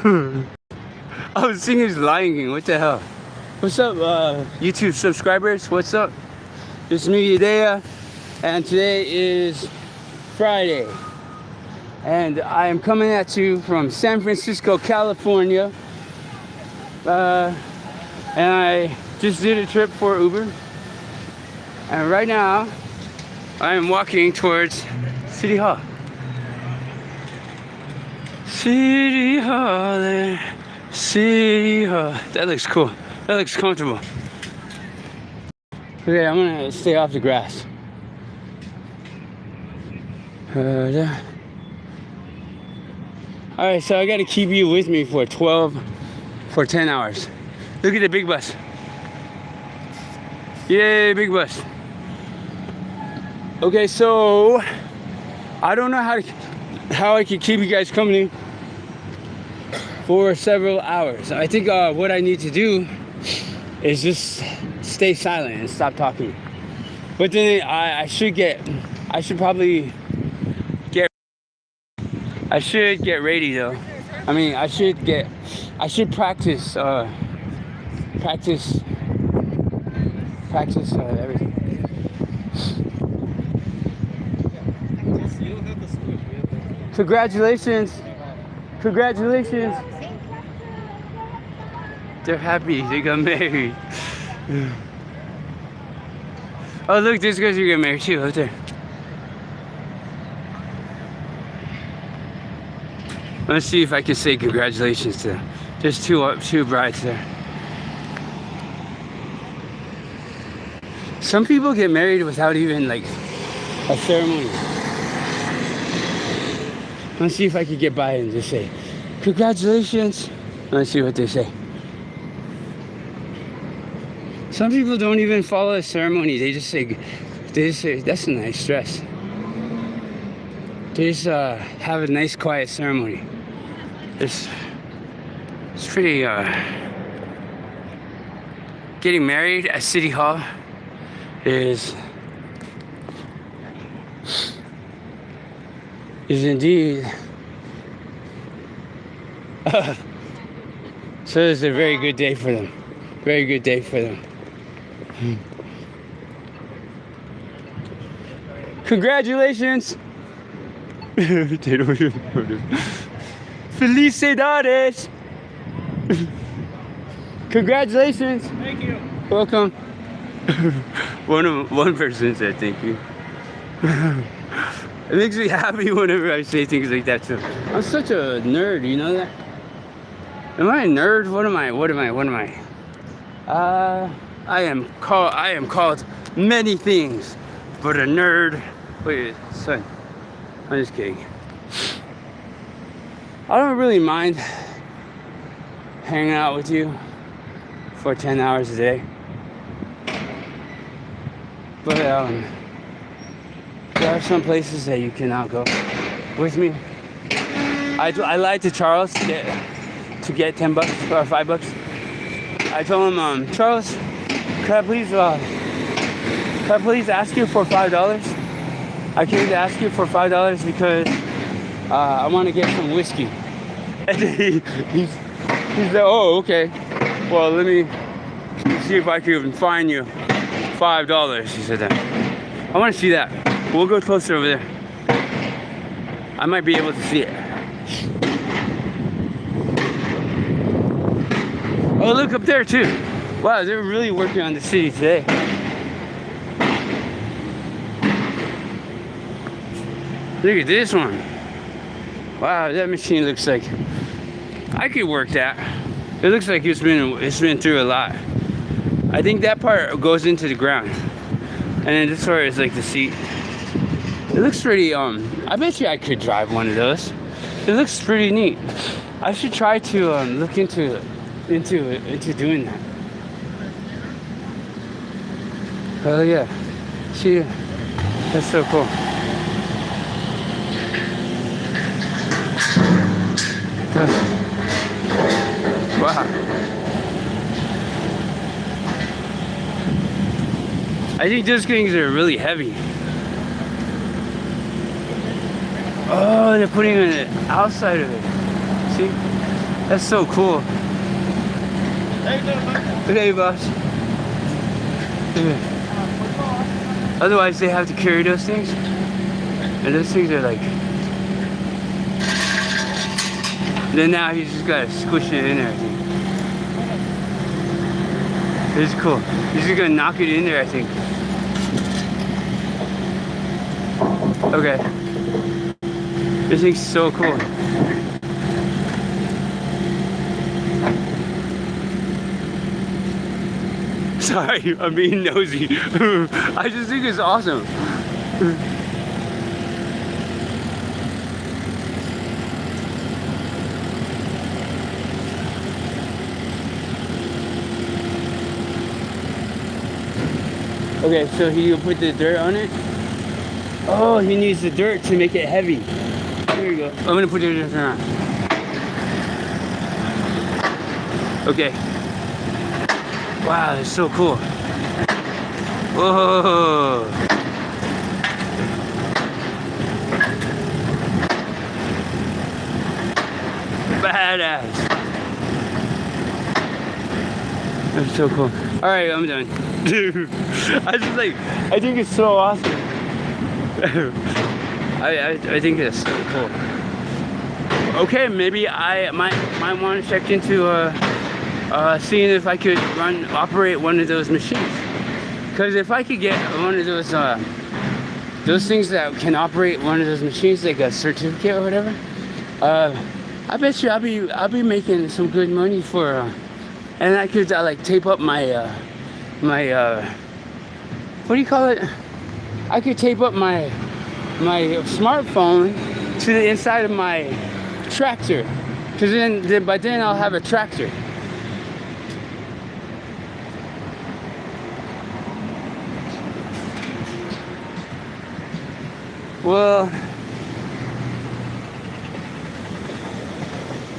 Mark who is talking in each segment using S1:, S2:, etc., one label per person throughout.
S1: I was thinking it's Lion King. What the hell? What's up, YouTube subscribers? What's up? It's me, eDEYa, and today is Friday. And I am coming at you from San Francisco, California. And I just did a trip for Uber. And right now, I am walking towards City Hall. City Hall there. City Hall. That looks cool. That looks comfortable. Okay, I'm gonna stay off the grass. Alright, so I gotta keep you with me for 10 hours. Look at the big bus. Yay, big bus. Okay, so I don't know how I can keep you guys company for several hours. I think what I need to do is just stay silent and stop talking. But then I should get ready though. I mean, I should practice everything. Congratulations. They're happy, they got married. Oh look, these guys are getting married too, out there. Let's see if I can say congratulations to them. There's two brides there. Some people get married without even like a ceremony. Let's see if I can get by and just say congratulations. Let's see what they say. Some people don't even follow a ceremony. They just say that's a nice dress. They just have a nice quiet ceremony. It's pretty getting married at City Hall is indeed so it's a very good day for them. Very good day for them. Congratulations. Felicidades. Congratulations.
S2: Thank you.
S1: Welcome. One person said thank you. It makes me happy whenever I say things like that too. I'm such a nerd, you know that? Am I a nerd? What am I? I am called many things, but a nerd. Wait, son. I'm just kidding. I don't really mind hanging out with you for 10 hours a day. But there are some places that you cannot go with me. I lied to Charles to get $10 or $5. I told him, Charles, could I please ask you for $5? I came to ask you for $5 because I want to get some whiskey. And he said, oh, okay. Well, let me see if I can find you $5. He said that. I want to see that. We'll go closer over there. I might be able to see it. Oh, look up there too. Wow, they're really working on the city today. Look at this one. Wow, that machine looks like I could work that. It looks like it's been through a lot. I think that part goes into the ground, and then this part is like the seat. It looks pretty. I bet you I could drive one of those. It looks pretty neat. I should try to look into doing that. Oh yeah, see, that's so cool. Wow. I think those things are really heavy. Oh, they're putting it on the outside of it. See? That's so cool. Hey, boss. Yeah. Otherwise, they have to carry those things. And those things are like... Then now he's just got to squish it in there, I think. This is cool. He's just going to knock it in there, I think. Okay. This thing's so cool. Sorry, I'm being nosy. I just think it's awesome. Okay, so he will put the dirt on it. Oh, he needs the dirt to make it heavy. Here you go. I'm gonna put the dirt on. Okay. Wow, that's so cool. Whoa. Badass. That's so cool. All right, I'm done. I just like, I think it's so awesome. I think it's so cool. Okay, maybe I might want to check into seeing if I could operate one of those machines. Because if I could get one of those things that can operate one of those machines, like a certificate or whatever, I bet you I'll be making some good money for, and I could like tape up my what do you call it? I could tape up my smartphone to the inside of my tractor, because then by then I'll have a tractor. Well,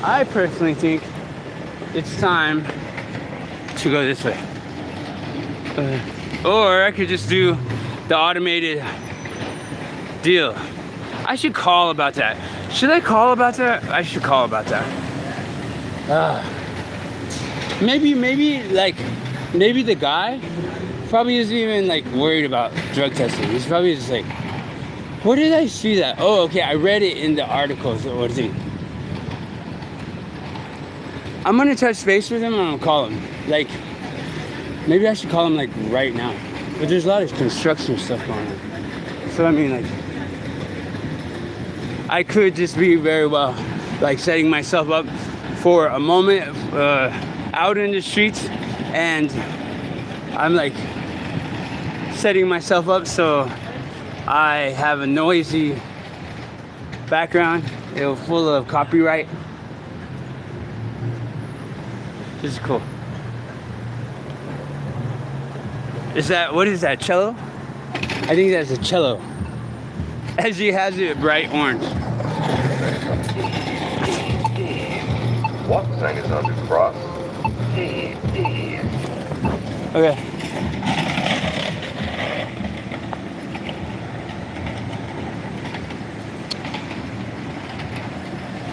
S1: I personally think it's time to go this way. Or I could just do the automated deal. I should call about that. Should I call about that? I should call about that. Maybe the guy probably isn't even like worried about drug testing. He's probably just like, where did I see that? Oh, okay, I read it in the articles or thing. I'm gonna touch base with him and I'm gonna call him. Like, maybe I should call him like right now. But there's a lot of construction stuff going on. So I mean, like, I could just be very well like setting myself up for a moment out in the streets, and I'm like setting myself up so I have a noisy background, full of copyright. This is cool. What is that, cello? I think that's a cello. As he has it bright orange.
S2: What thing is under cross?
S1: Okay.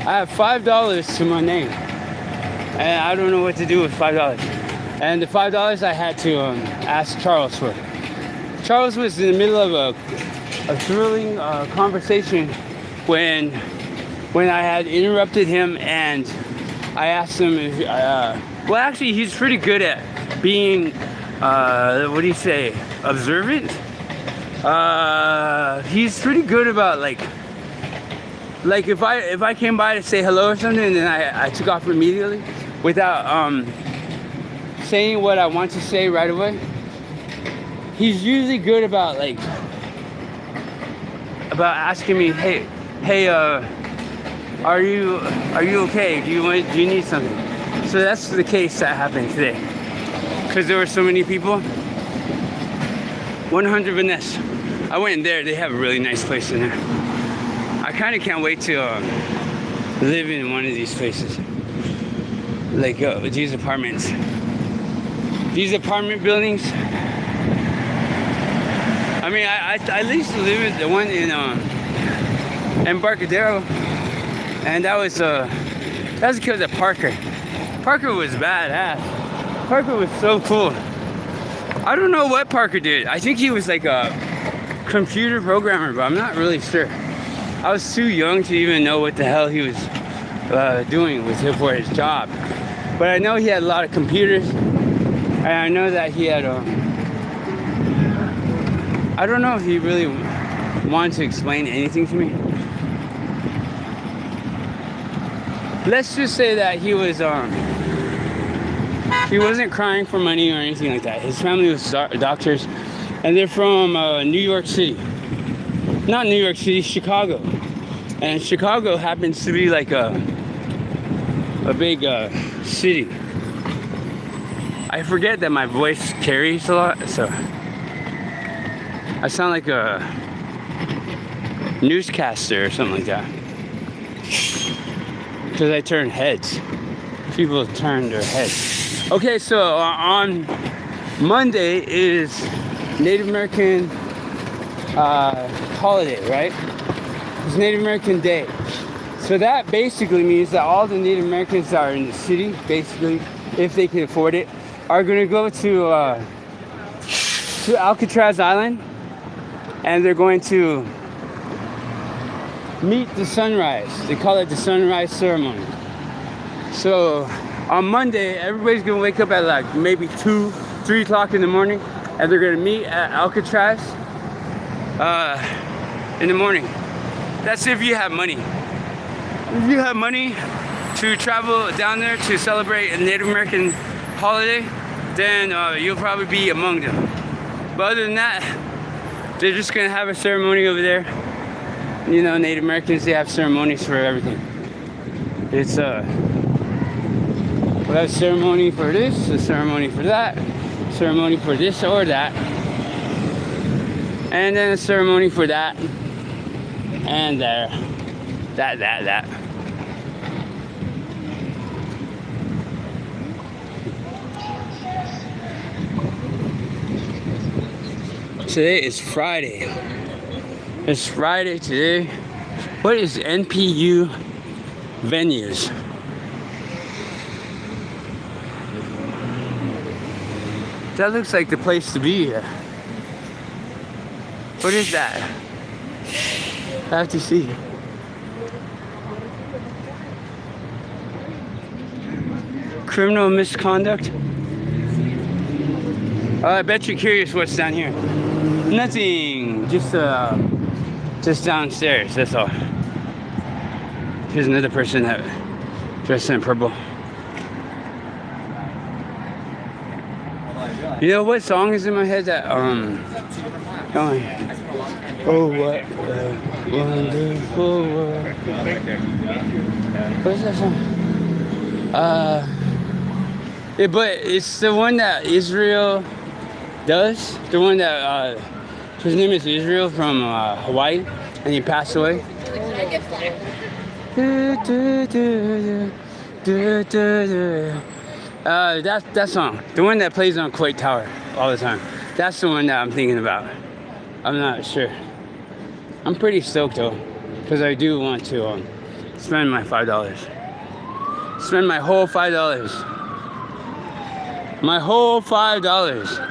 S1: I have $5 to my name, and I don't know what to do with $5. And the $5 I had to ask Charles for. Charles was in the middle of a thrilling conversation when I had interrupted him, and I asked him if, well, actually, he's pretty good at being, what do you say, observant? He's pretty good about like if I came by to say hello or something, and then I took off immediately without saying what I want to say right away. He's usually good about asking me, hey, are you okay? Do you need something? So that's the case that happened today, because there were so many people. 100 Vanessa. I went in there. They have a really nice place in there. I kind of can't wait to live in one of these places, like these apartments. These apartment buildings. I mean, I used to live in the one in Embarcadero, and that That's because of Parker. Parker was badass. Parker was so cool. I don't know what Parker did. I think he was like a computer programmer, but I'm not really sure. I was too young to even know what the hell he was doing with it for his job. But I know he had a lot of computers, and I know that he had I don't know if he really wanted to explain anything to me. Let's just say that he wasn't crying for money or anything like that. His family was doctors, and they're from New York City. Not New York City, Chicago. And Chicago happens to be like a big city. I forget that my voice carries a lot, so I sound like a newscaster or something like that. Because I turn heads. People turn their heads. Okay, so on Monday is Native American holiday, right? It's Native American Day. So that basically means that all the Native Americans that are in the city, basically, if they can afford it, are gonna go to Alcatraz Island, and they're going to meet the sunrise. They call it the sunrise ceremony. So on Monday, everybody's gonna wake up at like maybe 2, 3 o'clock in the morning, and they're gonna meet at Alcatraz in the morning. That's if you have money. If you have money to travel down there to celebrate a Native American holiday, then you'll probably be among them. But other than that, they're just gonna have a ceremony over there. You know, Native Americans, they have ceremonies for everything. It's we'll have a ceremony for this, a ceremony for that, ceremony for this or that, and then a ceremony for that, and there, that. Today is Friday. It's Friday today. What is NPU venues? That looks like the place to be here. What is that? I have to see. Criminal misconduct? I bet you're curious what's down here. Nothing. Just downstairs. That's all. Here's another person that dressed in purple. You know what song is in my head that oh, what a wonderful world. What's that song? Yeah, but it's the one that Israel does. The one that his name is Israel from Hawaii, and he passed away. That song, the one that plays on Kuwait Tower all the time. That's the one that I'm thinking about. I'm not sure. I'm pretty stoked though, because I do want to spend my $5. Spend my whole $5. My whole $5.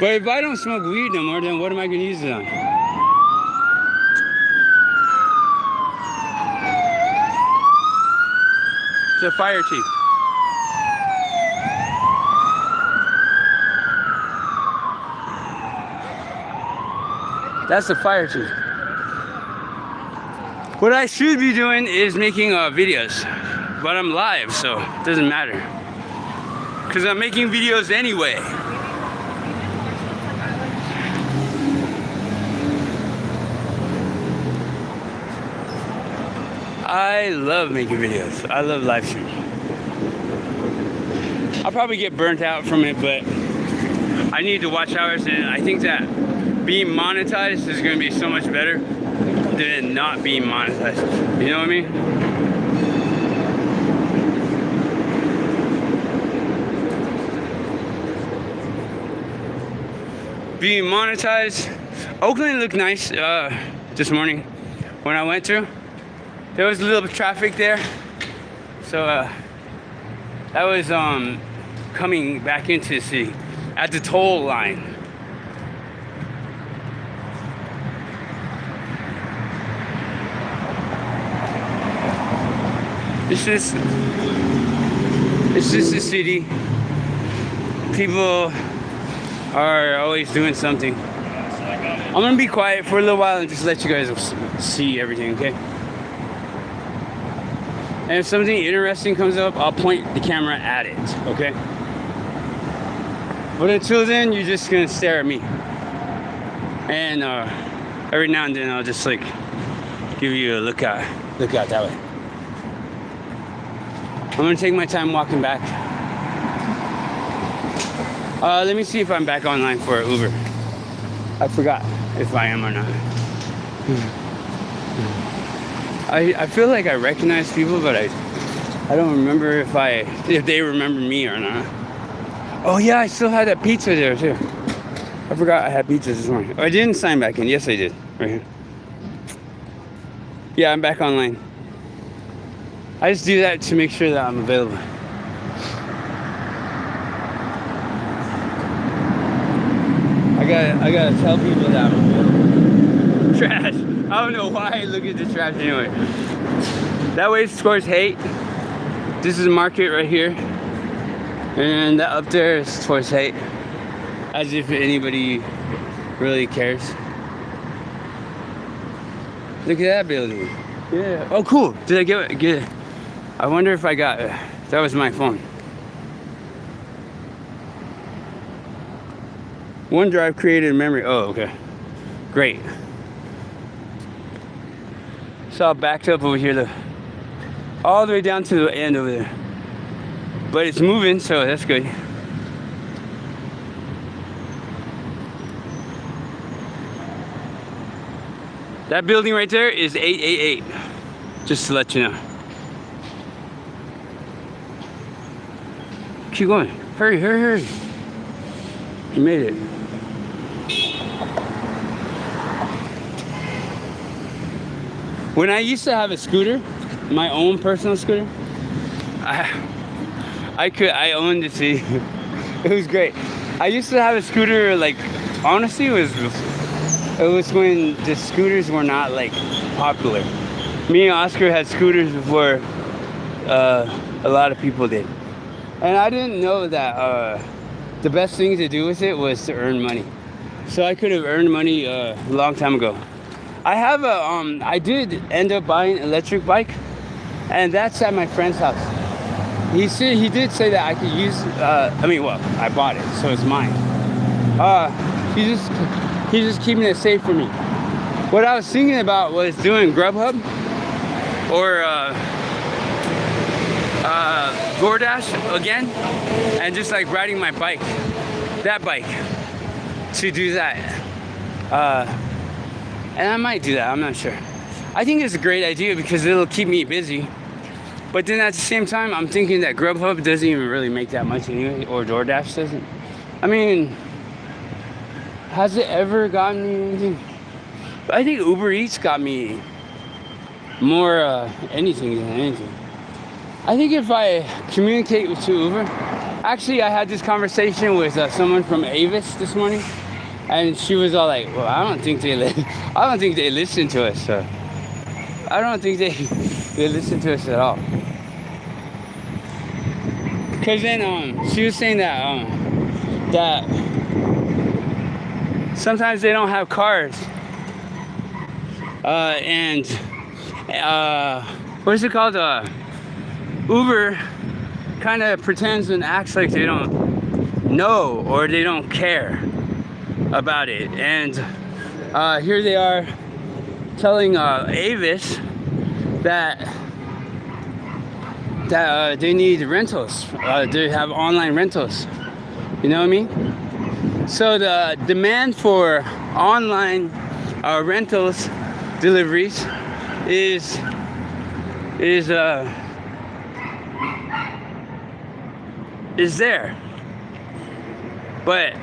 S1: But if I don't smoke weed no more, then what am I gonna use it on? It's a fire chief. That's the fire chief. What I should be doing is making videos, but I'm live, so it doesn't matter. Because I'm making videos anyway. I love making videos. I love live streaming. I'll probably get burnt out from it, but I need to watch hours, and I think that being monetized is going to be so much better than not being monetized. You know what I mean? Being monetized. Oakland looked nice this morning. when I went through. There was a little traffic there, so that was coming back into the city at the toll line. It's just a city. People are always doing something. I'm gonna be quiet for a little while and just let you guys see everything, okay? And if something interesting comes up, I'll point the camera at it, okay? But until then, you're just gonna stare at me. And every now and then, I'll just like give you a look out that way. I'm gonna take my time walking back. Let me see if I'm back online for Uber. I forgot if I am or not. I feel like I recognize people, but I don't remember if they remember me or not. Oh yeah, I still had that pizza there too. I forgot I had pizza this morning. Oh, I didn't sign back in. Yes, I did. Right here. Yeah, I'm back online. I just do that to make sure that I'm available. I gotta tell people that I'm available. Trash. I don't know why I look at the trash anyway. That way it scores hate. This is a market right here. And that up there is towards hate. As if anybody really cares. Look at that building. Yeah. Oh, cool. Did I get it? I wonder if I got it. That was my phone. OneDrive created a memory. Oh, okay. Great. So I backed up over here, all the way down to the end over there. But it's moving, so that's good. That building right there is 888. Just to let you know. Keep going. Hurry, hurry, hurry. You made it. When I used to have a scooter, my own personal scooter, I owned it, see. It was great. I used to have a scooter, like, honestly, it was when the scooters were not, like, popular. Me and Oscar had scooters before a lot of people did. And I didn't know that the best thing to do with it was to earn money. So I could have earned money a long time ago. I did end up buying an electric bike, and that's at my friend's house. He did say that I could use, I bought it, so it's mine. He's just keeping it safe for me. What I was thinking about was doing Grubhub or DoorDash again, and just like riding my bike, that bike, to do that. And I might do that, I'm not sure. I think it's a great idea because it'll keep me busy. But then at the same time, I'm thinking that Grubhub doesn't even really make that much anyway, or DoorDash doesn't. I mean, has it ever gotten me anything? I think Uber Eats got me more anything than anything. I think if I communicate to Uber, actually I had this conversation with someone from Avis this morning, and she was all like, "Well, I don't think they listen to us. So I don't think they listen to us at all." Cause then she was saying that that sometimes they don't have cars, and what is it called? Uber kind of pretends and acts like they don't know or they don't care about it, and here they are telling Avis that they need rentals. They have online rentals. You know what I mean? So the demand for online rentals deliveries is there, but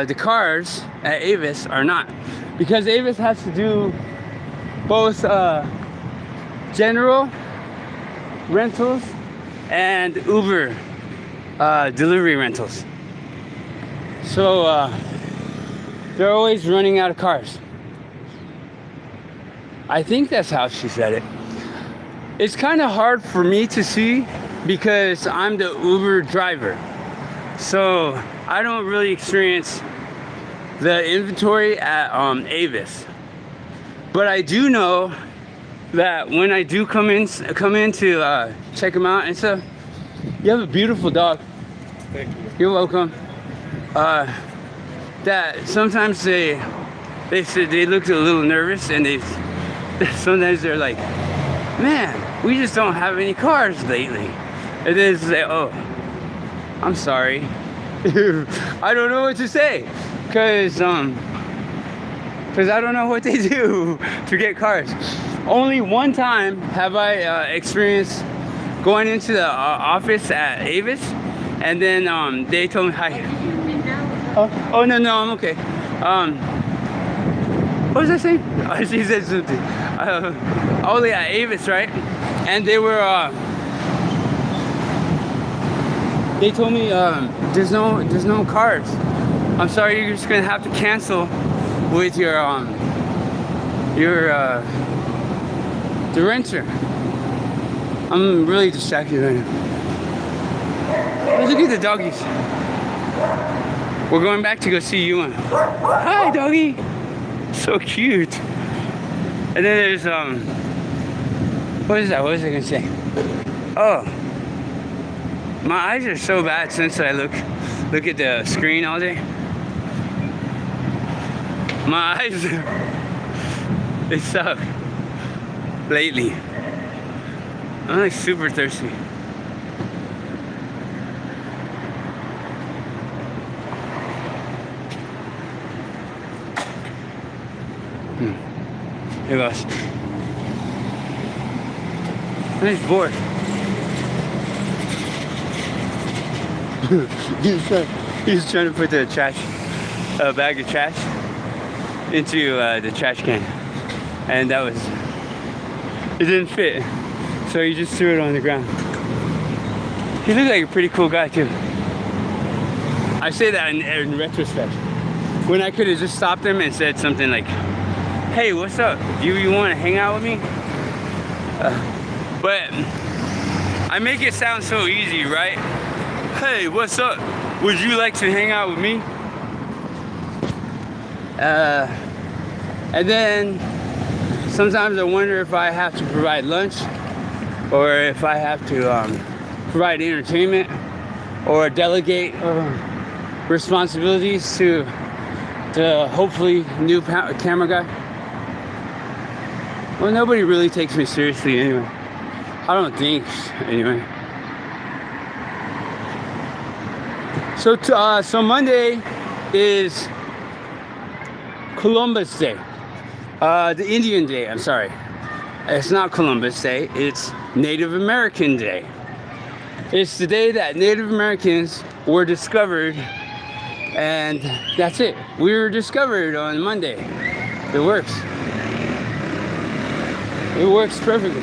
S1: the cars at Avis are not, because Avis has to do both general rentals and Uber delivery rentals. So they're always running out of cars. I think that's how she said it. It's kind of hard for me to see because I'm the Uber driver. So I don't really experience the inventory at Avis. But I do know that when I do come in to check them out and stuff, you have a beautiful dog.
S3: Thank you.
S1: You're welcome. That sometimes they look a little nervous, and sometimes they're like, man, we just don't have any cars lately. And then it's like, oh, I'm sorry. I don't know what to say, cause I don't know what they do to get cars. Only one time have I experienced going into the office at Avis, and then they told me, hi. Oh no, I'm okay. What was I saying? Oh, she said something. Only at Avis, right? And they were. They told me there's no cars. I'm sorry, you're just gonna have to cancel with your the renter. I'm really distracted right now. Look at the doggies. We're going back to go see yUMa. Hi, doggy. So cute. And then there's what is that? What was I gonna say? Oh, my eyes are so bad since I look at the screen all day. My eyes, they suck lately. I'm like super thirsty. Hey boss. Nice board. He's trying to put the trash, a bag of trash into the trash can, and it didn't fit, so he just threw it on the ground. He looked like a pretty cool guy too. I say that in retrospect, when I could have just stopped him and said something like, hey, what's up? You want to hang out with me? But I make it sound so easy, right? Hey, what's up? Would you like to hang out with me? And then sometimes I wonder if I have to provide lunch, or if I have to provide entertainment, or delegate responsibilities to the hopefully new camera guy. Well, nobody really takes me seriously anyway. I don't think, anyway. So Monday is Columbus Day. The Indian Day, I'm sorry. It's not Columbus Day, it's Native American Day. It's the day that Native Americans were discovered, and that's it. We were discovered on Monday. It works. It works perfectly.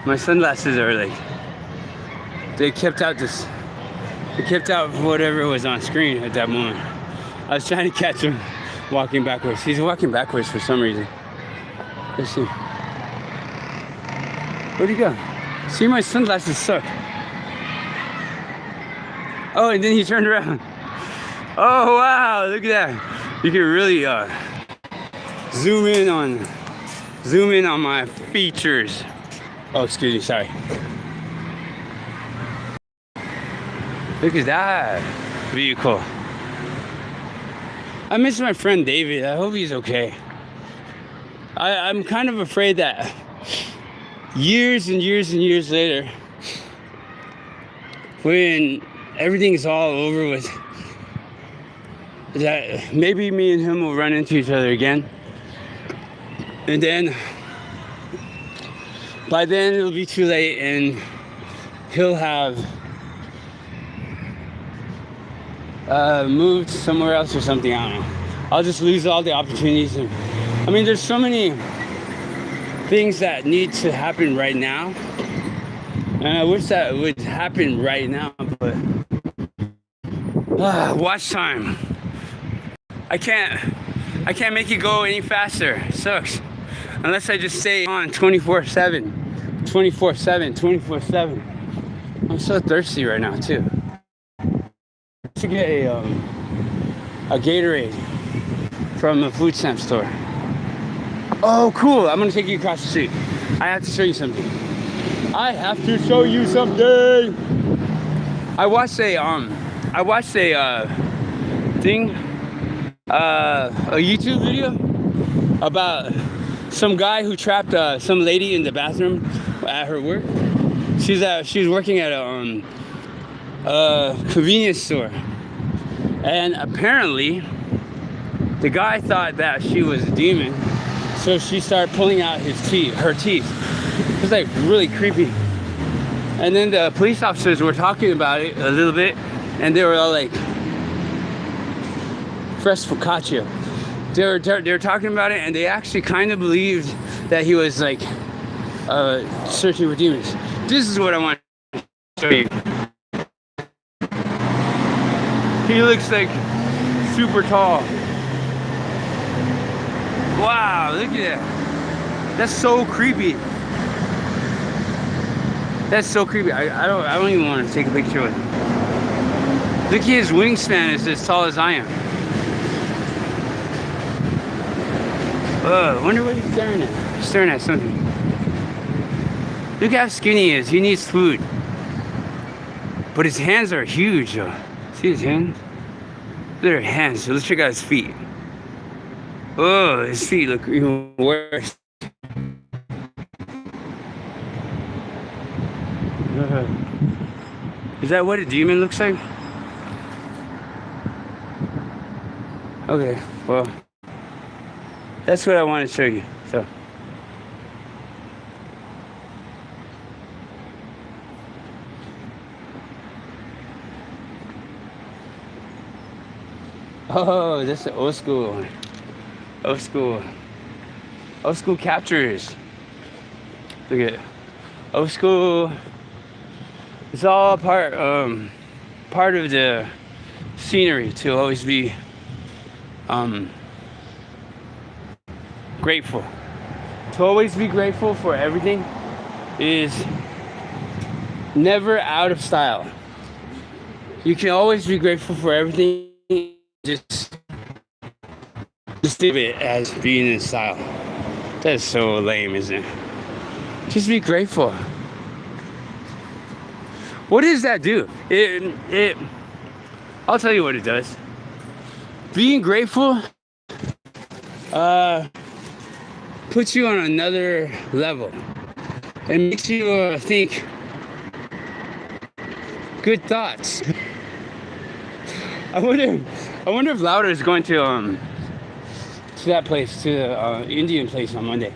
S1: My sunglasses are like, they kept out whatever was on screen at that moment. I was trying to catch him walking backwards. He's walking backwards for some reason. Let's see. Where'd he go? See, my sunglasses suck. Oh, and then he turned around. Oh wow, look at that. You can really zoom in on my features. Oh, excuse me, sorry. Look at that vehicle. I miss my friend David. I hope he's okay. I'm kind of afraid that years and years and years later, when everything's all over with, that maybe me and him will run into each other again. And then by then it'll be too late, and he'll have moved somewhere else or something. I don't know. I'll just lose all the opportunities. And I mean, there's so many things that need to happen right now, and I wish that would happen right now, but watch time. I can't make it go any faster. It sucks. Unless I just stay on 24/7. I'm so thirsty right now too. I should get a Gatorade from a food stamp store. Oh, cool! I'm gonna take you across the street. I have to show you something. I watched a thing, a YouTube video about some guy who trapped some lady in the bathroom at her work. She's working at a convenience store, and apparently the guy thought that she was a demon, so she started pulling out her teeth. It was like really creepy. And then the police officers were talking about it a little bit, and they were all like, fresh focaccia. They were talking about it, and they actually kind of believed that he was like searching for demons. This is what I want to show you. He looks like super tall. Wow, look at that. That's so creepy. That's so creepy. I don't even want to take a picture with him. Look at his wingspan is as tall as I am. I wonder what he's staring at. He's staring at something. Look how skinny he is. He needs food. But his hands are huge. See his hands? Look at his hands. So let's check out his feet. Oh, his feet look even worse. Is that what a demon looks like? Okay, well, that's what I want to show you. So, oh, that's the old school one. Old school captures. Look at it. Old school. It's all part of the scenery to always be grateful. To always be grateful for everything is never out of style. You can always be grateful for everything. Just think of it as being in style. That's so lame, isn't it? Just be grateful. What does that do? I'll tell you what it does. Being grateful puts you on another level. It makes you think good thoughts. I wonder if Louder is going to that place, to the Indian place on Monday.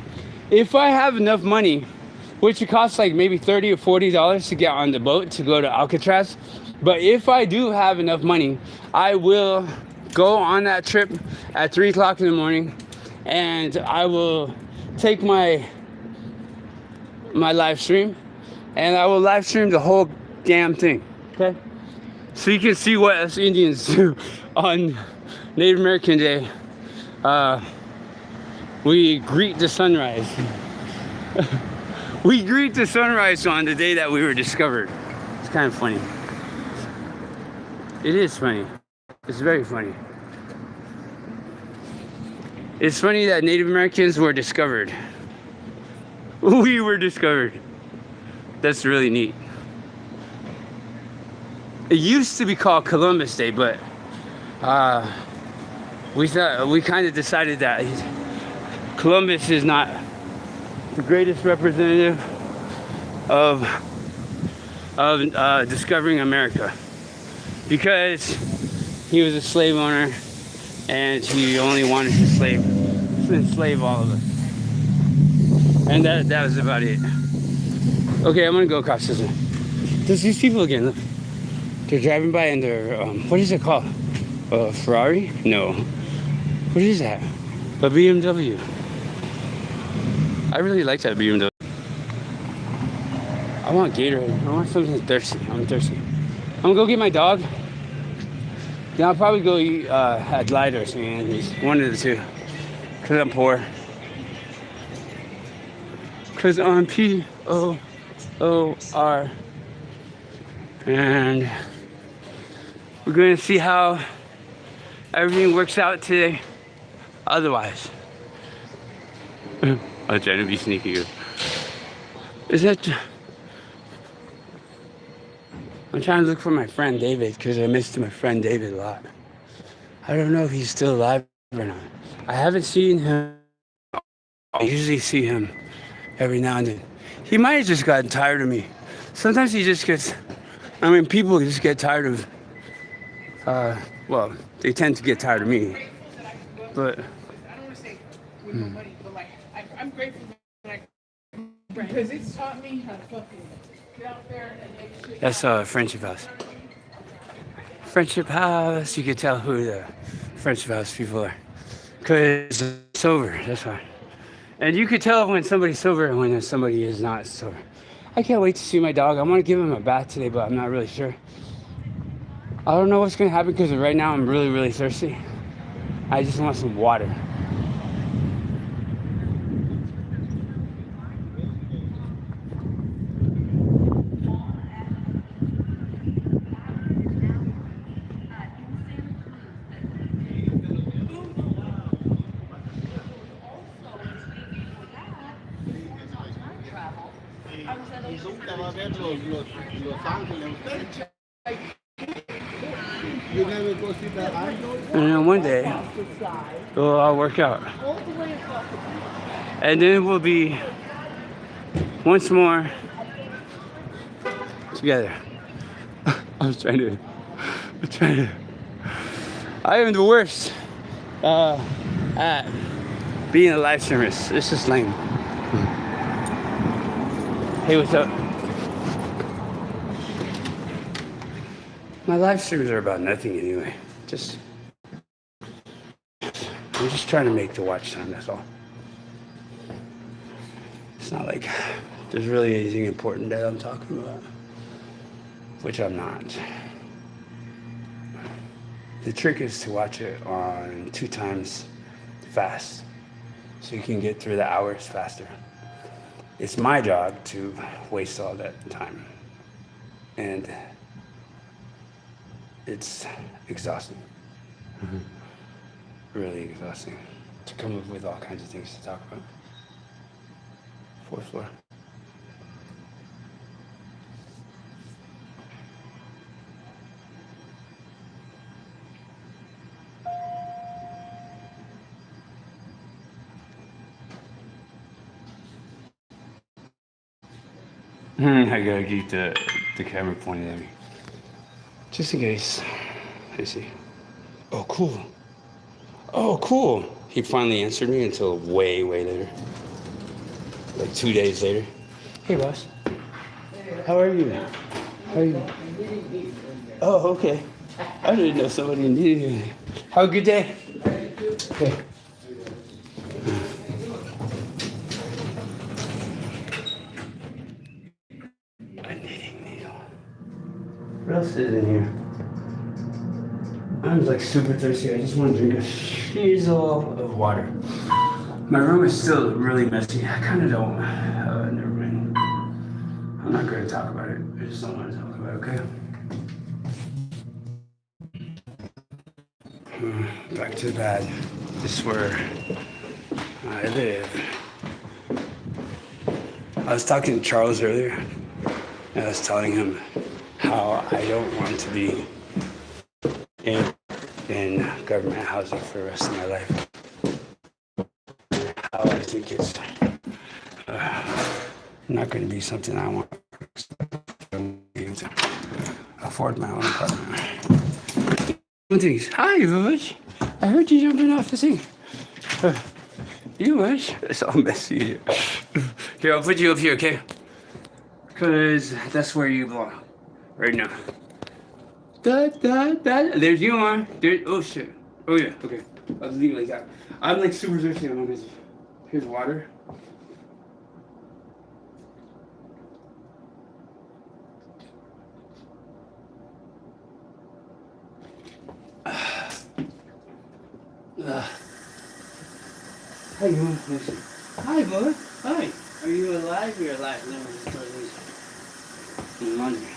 S1: If I have enough money, which it costs like maybe $30 or $40 to get on the boat to go to Alcatraz, but if I do have enough money, I will go on that trip at 3 o'clock in the morning, and I will take my live stream, and I will live stream the whole damn thing, okay? So you can see what us Indians do on Native American Day. We greet the sunrise. We greet the sunrise on the day that we were discovered. It's kind of funny. It is funny. It's very funny. It's funny that Native Americans were discovered. We were discovered. That's really neat. It used to be called Columbus Day, but we kind of decided that Columbus is not the greatest representative of discovering America, because he was a slave owner and he only wanted to enslave all of us. And that was about it. Okay, I'm gonna go across this one. There's these people again. Look. They're driving by in their, what is it called? Ferrari? No. What is that? A BMW. I really like that BMW. I want Gatorade. I want something thirsty. I'm thirsty. I'm gonna go get my dog. Then I'll probably go eat at Light or something. One of the two. Because I'm poor. Because I'm P-O-O-R. And we're going to see how everything works out today. Otherwise. I'm trying to be sneaky. Is that... I'm trying to look for my friend David because I missed my friend David a lot. I don't know if he's still alive or not. I haven't seen him. I usually see him every now and then. He might have just gotten tired of me. Sometimes he just gets, I mean, people just get tired of, well, they tend to get tired of me. But,
S3: I don't want to say with no money, but like, I'm grateful that because it's taught me how to fucking get out there and make shit.
S1: that's Friendship House. Friendship House, you can tell who the Friendship House people are. Because it's sober, that's why. And you could tell when somebody's sober and when somebody is not sober. I can't wait to see my dog. I want to give him a bath today, but I'm not really sure. I don't know what's going to happen because right now I'm really, really thirsty. I just want some water. And then one day, we'll all work out. And then we'll be once more together. I am the worst at being a live streamer. It's just lame. Hey, what's up? My live streams are about nothing anyway. I'm just trying to make the watch time, that's all. It's not like there's really anything important that I'm talking about, which I'm not. The trick is to watch it on 2 times fast, so you can get through the hours faster. It's my job to waste all that time, and it's exhausting. Really exhausting to come up with all kinds of things to talk about. 4th floor. I gotta keep the camera pointed at me. Just in case. I see. Oh, cool. Oh, cool. He finally answered me until way, way later. Like 2 days later. Hey, boss. How are you? How are you? Oh, okay. I didn't know somebody needed you. Have a good day. Okay. A knitting needle. What else is in here? I'm like super thirsty. I just want to drink a shizzle of water. My room is still really messy. I kind of don't. Never mind. I'm not going to talk about it. I just don't want to talk about it, okay? Back to the bed. This is where I live. I was talking to Charles earlier. And I was telling him how I don't want to be in government housing for the rest of my life. How I think it's not going to be something I want to afford my own apartment. One thing, hi, Village. I heard you jumping off the thing. You wish. It's all messy here. Here, I'll put you up here, okay? Because that's where you belong. Right now. There's yUMa. Oh, shit. Oh, yeah, okay. I'll just leave it like that. I'm like super thirsty. I'm busy. Here's water. Hi, yUMa. Hi, bud. Hi. Are you alive? You're alive. Let me just throw these in laundry.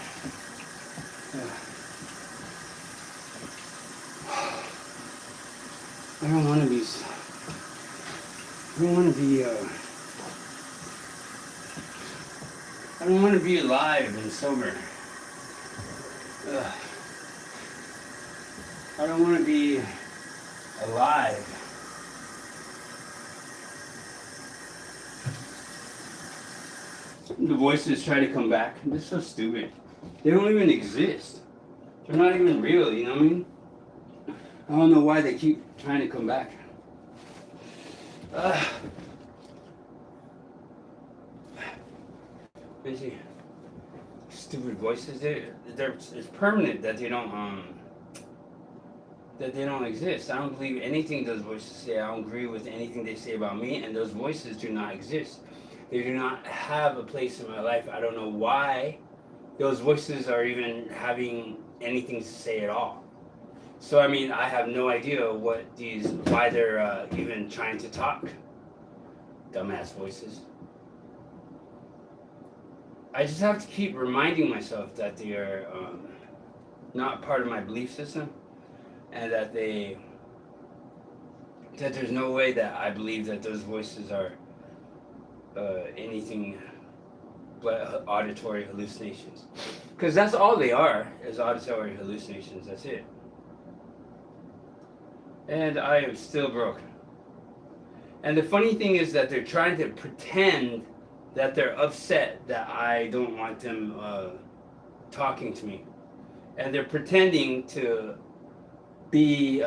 S1: I don't want to be. I don't want to be. I don't want to be alive and sober. I don't want to be alive. The voices try to come back. They're so stupid. They don't even exist. They're not even real, you know what I mean? I don't know why they keep trying to come back. Busy. Stupid voices. It's permanent that they don't exist. I don't believe anything those voices say. I don't agree with anything they say about me, and those voices do not exist. They do not have a place in my life. I don't know why those voices are even having anything to say at all. So I mean, I have no idea why they're even trying to talk. Dumbass voices. I just have to keep reminding myself that they are not part of my belief system, and that there's no way that I believe that those voices are anything but auditory hallucinations. Because that's all they are, is auditory hallucinations. That's it. And I am still broken. And the funny thing is that they're trying to pretend that they're upset that I don't want them talking to me. And they're pretending to be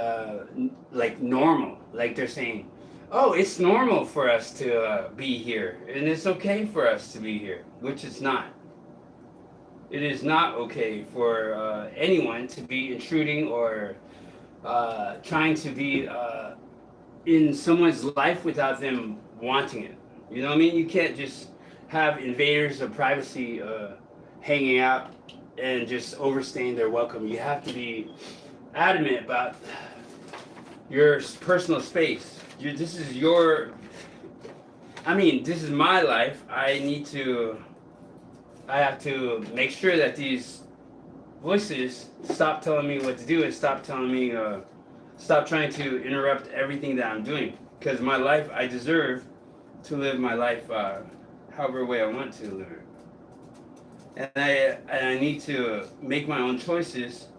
S1: like normal. Like they're saying, oh, it's normal for us to be here. And it's okay for us to be here. Which it's not. It is not okay for anyone to be intruding or trying to be in someone's life without them wanting it. You know what I mean? You can't just have invaders of privacy hanging out and just overstaying their welcome. You have to be adamant about your personal space. This is my life. I have to make sure that these voices stop telling me what to do and stop trying to interrupt everything that I'm doing. Because my life, I deserve to live my life however way I want to live it. And I need to make my own choices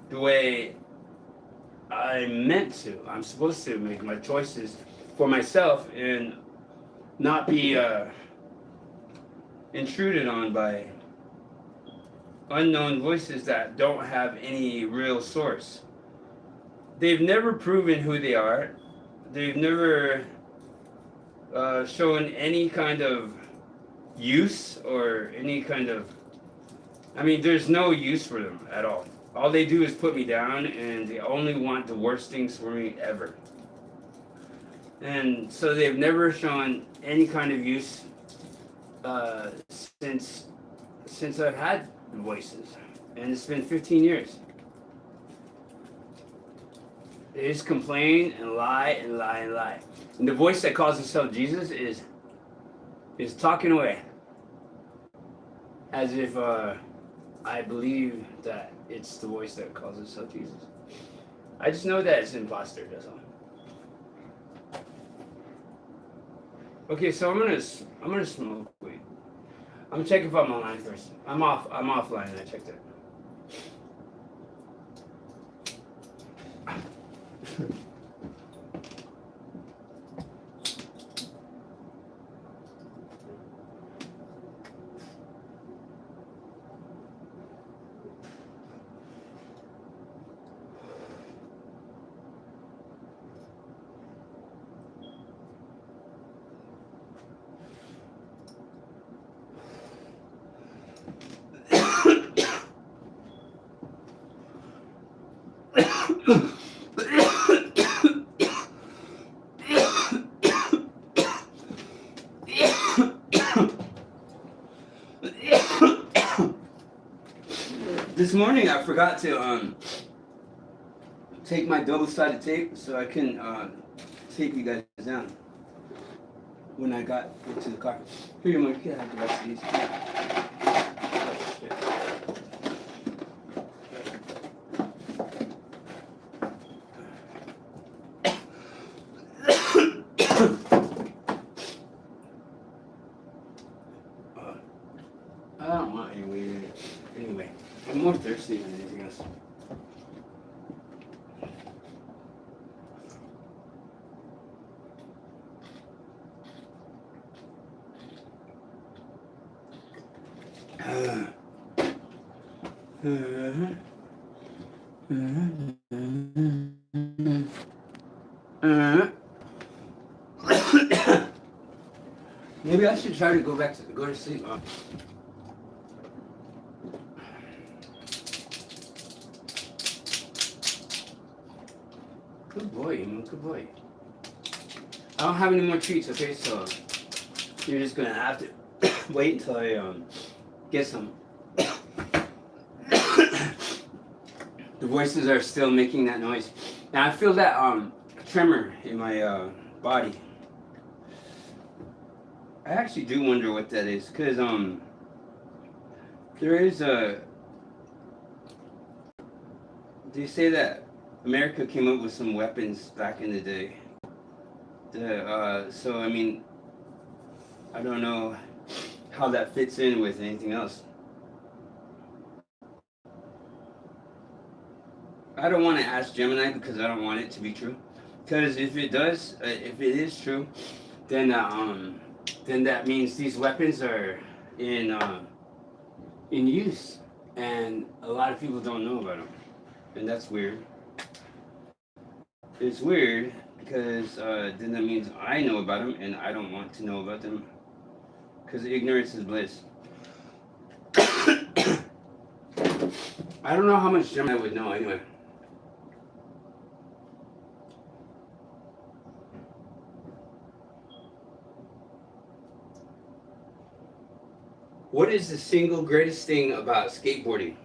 S1: the way I'm meant to. I'm supposed to make my choices for myself and not be intruded on by unknown voices that don't have any real source. They've never proven who they are. They've never shown any kind of use or any kind of... there's no use for them at all. All they do is put me down, and they only want the worst things for me ever. And so they've never shown any kind of use since I've had voices. And it's been 15 years. They just complain and lie and lie and lie. And the voice that calls itself Jesus is talking away. As if I believe that it's the voice that calls itself Jesus. I just know that it's an imposter, that's all. Okay, so I'm gonna smoke weed. I'm checking if I'm online first. I'm offline and I checked it. This morning I forgot to take my double-sided tape so I can tape you guys down when I got into the car. Here you can have the rest of these. I don't want any weed. Anyway, I'm more thirsty than anything else. Maybe I should try to go to sleep. Good boy, Yuma, good boy. I don't have any more treats, okay? So you're just gonna have to wait until I get some. The voices are still making that noise, and I feel that tremor in my body. I actually do wonder what that is, cause there is a. They say that America came up with some weapons back in the day. So I mean, I don't know how that fits in with anything else. I don't want to ask Gemini because I don't want it to be true. Because if it does, if it is true, then that means these weapons are in use, and a lot of people don't know about them, and that's weird. It's weird because then that means I know about them, and I don't want to know about them, because ignorance is bliss. I don't know how much Gemini would know anyway. What is the single greatest thing about skateboarding?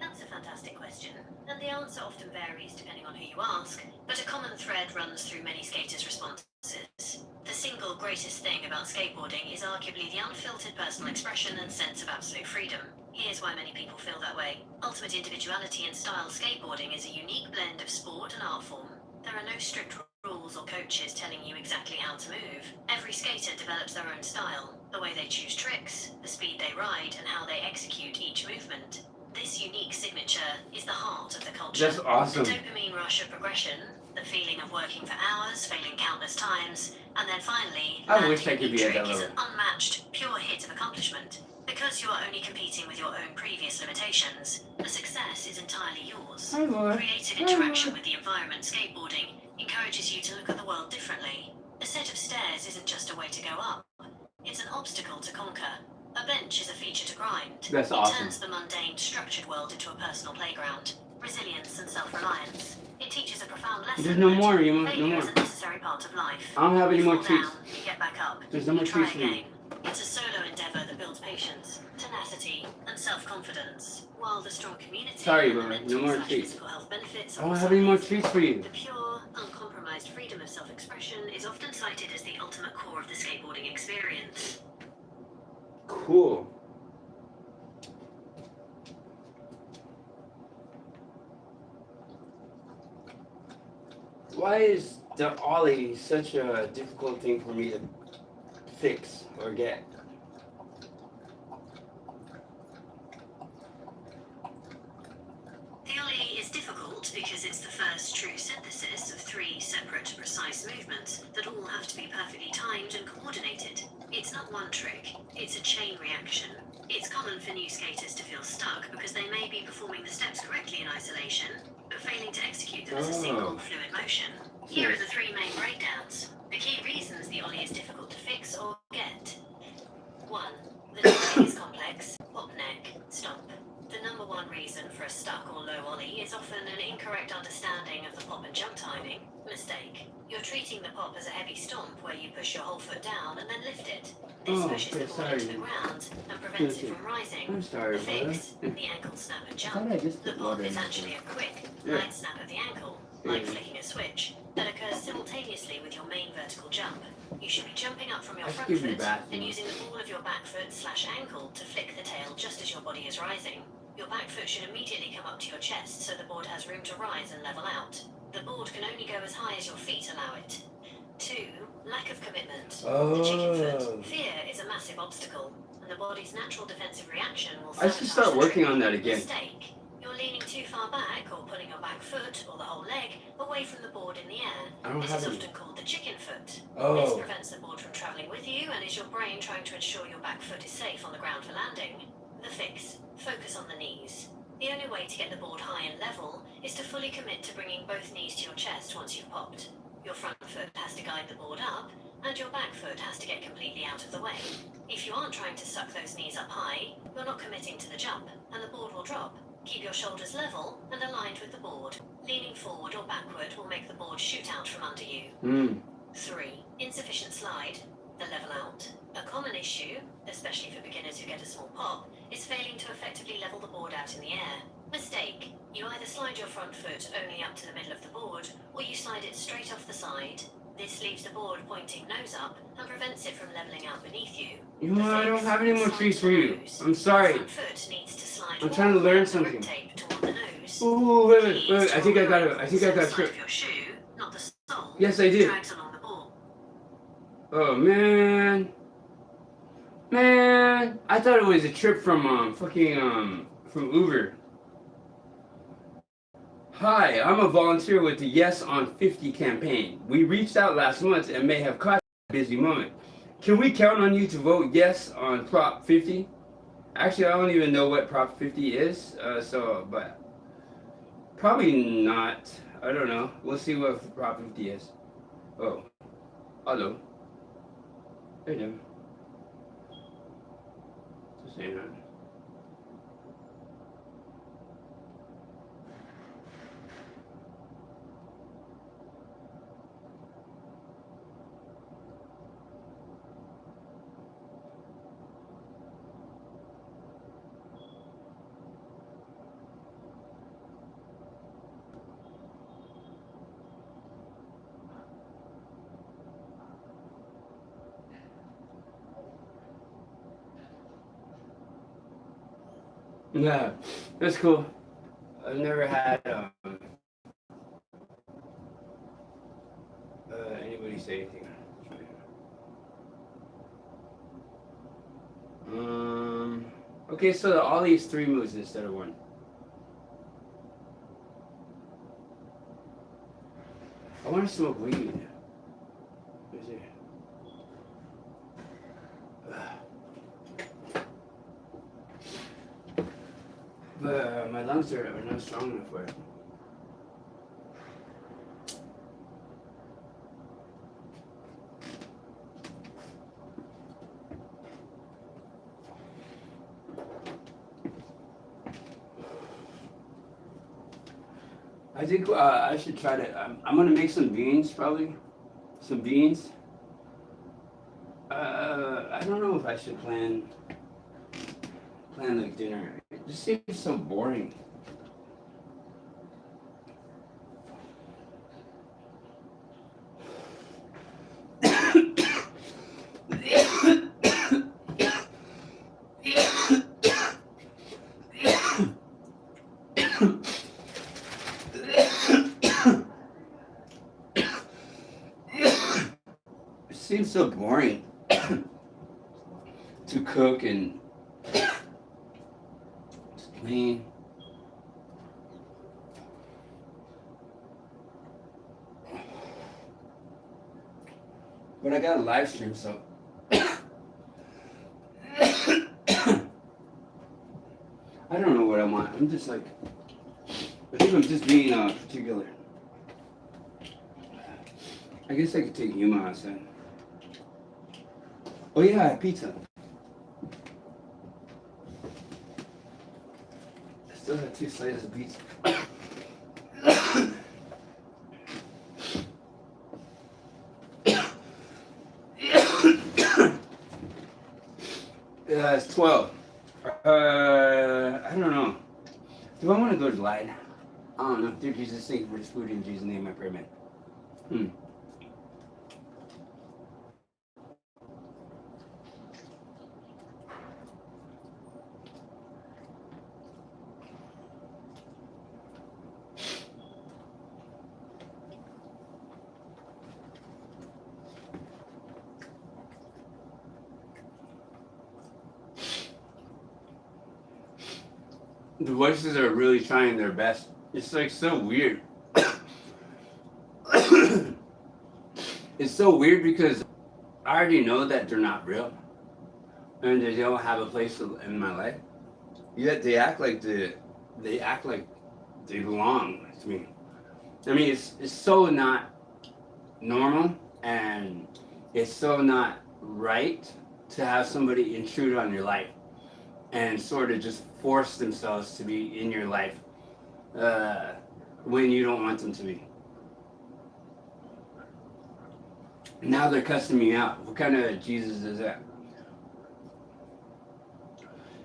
S4: That's a fantastic question, and the answer often varies depending on who you ask, but a common thread runs through many skaters' responses. The single greatest thing about skateboarding is arguably the unfiltered personal expression and sense of absolute freedom. Here's why many people feel that way. Ultimate individuality and style skateboarding is a unique blend of sport and art form. There are no strict rules or coaches telling you exactly how to move. Every skater develops their own style, the way they choose tricks, the speed they ride, and how they execute each movement. This unique signature is the heart of the culture.
S1: That's awesome.
S4: The dopamine rush of progression, the feeling of working for hours, failing countless times, and then finally,
S1: I wish I could be at
S4: trick
S1: that
S4: is
S1: level.
S4: an unmatched, pure hit of accomplishment. Because you are only competing with your own previous limitations, the success is entirely yours.
S1: Hi, Lord.
S4: Creative interaction with the environment skateboarding encourages you to look at the world differently. A set of stairs isn't just a way to go up. It's an obstacle to conquer. A bench is a feature to grind.
S1: That's
S4: it
S1: awesome.
S4: turns the mundane, structured world into a personal playground. Resilience and self-reliance. It teaches a profound lesson.
S1: There's no
S4: that
S1: more, no
S4: failure
S1: more.
S4: is a necessary part of life.
S1: I don't have any
S4: You
S1: more
S4: fall
S1: treats.
S4: down, you get back up.
S1: There's no more
S4: you try
S1: treats for me.
S4: again. It's a solo endeavor that builds patience, tenacity, and self-confidence. While the strong community
S1: Sorry,
S4: and the
S1: Laura, no
S4: mental
S1: more
S4: /
S1: treats.
S4: physical health benefits
S1: I don't have any more
S4: sides,
S1: treats for you.
S4: the pure, uncompromised freedom of self-expression is often cited as the ultimate core of the skateboarding experience.
S1: Cool. Why is the ollie such a difficult thing for me to fix or get?
S4: The ollie is difficult because it's the first true synthesis of 3 separate, precise movements that all have to be perfectly timed and coordinated. It's not one trick, it's a chain reaction. It's common for new skaters to feel stuck because they may be performing the steps correctly in isolation, but failing to execute them as a single fluid motion. Here are the 3 main breakdowns. The key reasons the ollie is difficult to fix or get. 1. The design is complex. Pop neck, stop. The number one reason for a stuck or low ollie is often an incorrect understanding of the pop and jump timing. Mistake. You're treating the pop as a heavy stomp where you push your whole foot down and then lift it. This pushes the board into the ground and prevents it from rising.
S1: I'm sorry,
S4: The fix, the ankle snap and jump. The pop is actually a quick, light snap of the ankle, like flicking a switch, that occurs simultaneously with your main vertical jump. You should be jumping up from your front foot and using the ball of your back foot / ankle to flick the tail just as your body is rising. Your back foot should immediately come up to your chest so the board has room to rise and level out. The board can only go as high as your feet allow it. 2. Lack of commitment. The chicken foot. Fear is a massive obstacle, and the body's natural defensive reaction will
S1: I should start working on that again.
S4: Mistake. You're leaning too far back or pulling your back foot or the whole leg away from the board in the air. This is often called the chicken foot. This prevents the board from traveling with you and is your brain trying to ensure your back foot is safe on the ground for landing. The fix. Focus on the knees. The only way to get the board high and level is to fully commit to bringing both knees to your chest once you've popped. Your front foot has to guide the board up, and your back foot has to get completely out of the way. If you aren't trying to suck those knees up high, you're not committing to the jump, and the board will drop. Keep your shoulders level and aligned with the board. Leaning forward or backward will make the board shoot out from under you. 3. Insufficient slide. The level out. A common issue, especially for beginners who get a small pop, is failing to effectively level the board out in the air. Mistake. You either slide your front foot only up to the middle of the board, or you slide it straight off the side. This leaves the board pointing nose up and prevents it from leveling out beneath you.
S1: I don't have any more treats for you. I'm sorry.
S4: Front foot needs to slide
S1: I'm trying to learn something.
S4: tape toward the nose.
S1: Ooh, wait. I think I got it.
S4: Of your shoe, not the sole,
S1: yes, I did.
S4: drags along the ball.
S1: Oh, man. I thought it was a trip from, from Uber. Hi, I'm a volunteer with the Yes on 50 campaign. We reached out last month and may have caught a busy moment. Can we count on you to vote yes on Prop 50? Actually, I don't even know what Prop 50 is, but probably not. I don't know. We'll see what Prop 50 is. Oh, hello. Hey there. Just saying that. Yeah, that's cool. I've never had anybody say anything. Okay, so all these 3 moves instead of 1. I want to smoke weed. Where's it? But my lungs are not strong enough for it. I think I should try to. I'm gonna make some beans, probably. Some beans. I don't know if I should plan like dinner. It just seems so boring. It seems so boring to cook and clean. But I got a live stream, so I don't know what I want. I'm just like, I think I'm just being particular. I guess I could take yUMa outside. Oh yeah, I have pizza. I still have 2 slices of pizza. It's 12. I don't know. Do I want to go to Light? I don't know. Dear Jesus, thank you for this food in Jesus' name I pray, man. The voices are really trying their best. It's like so weird. It's so weird because I already know that they're not real and they don't have a place in my life. Yet they act like they belong to me. I mean, it's so not normal and it's so not right to have somebody intrude on your life and sort of just force themselves to be in your life when you don't want them to be. Now they're cussing me out. What kind of Jesus is that?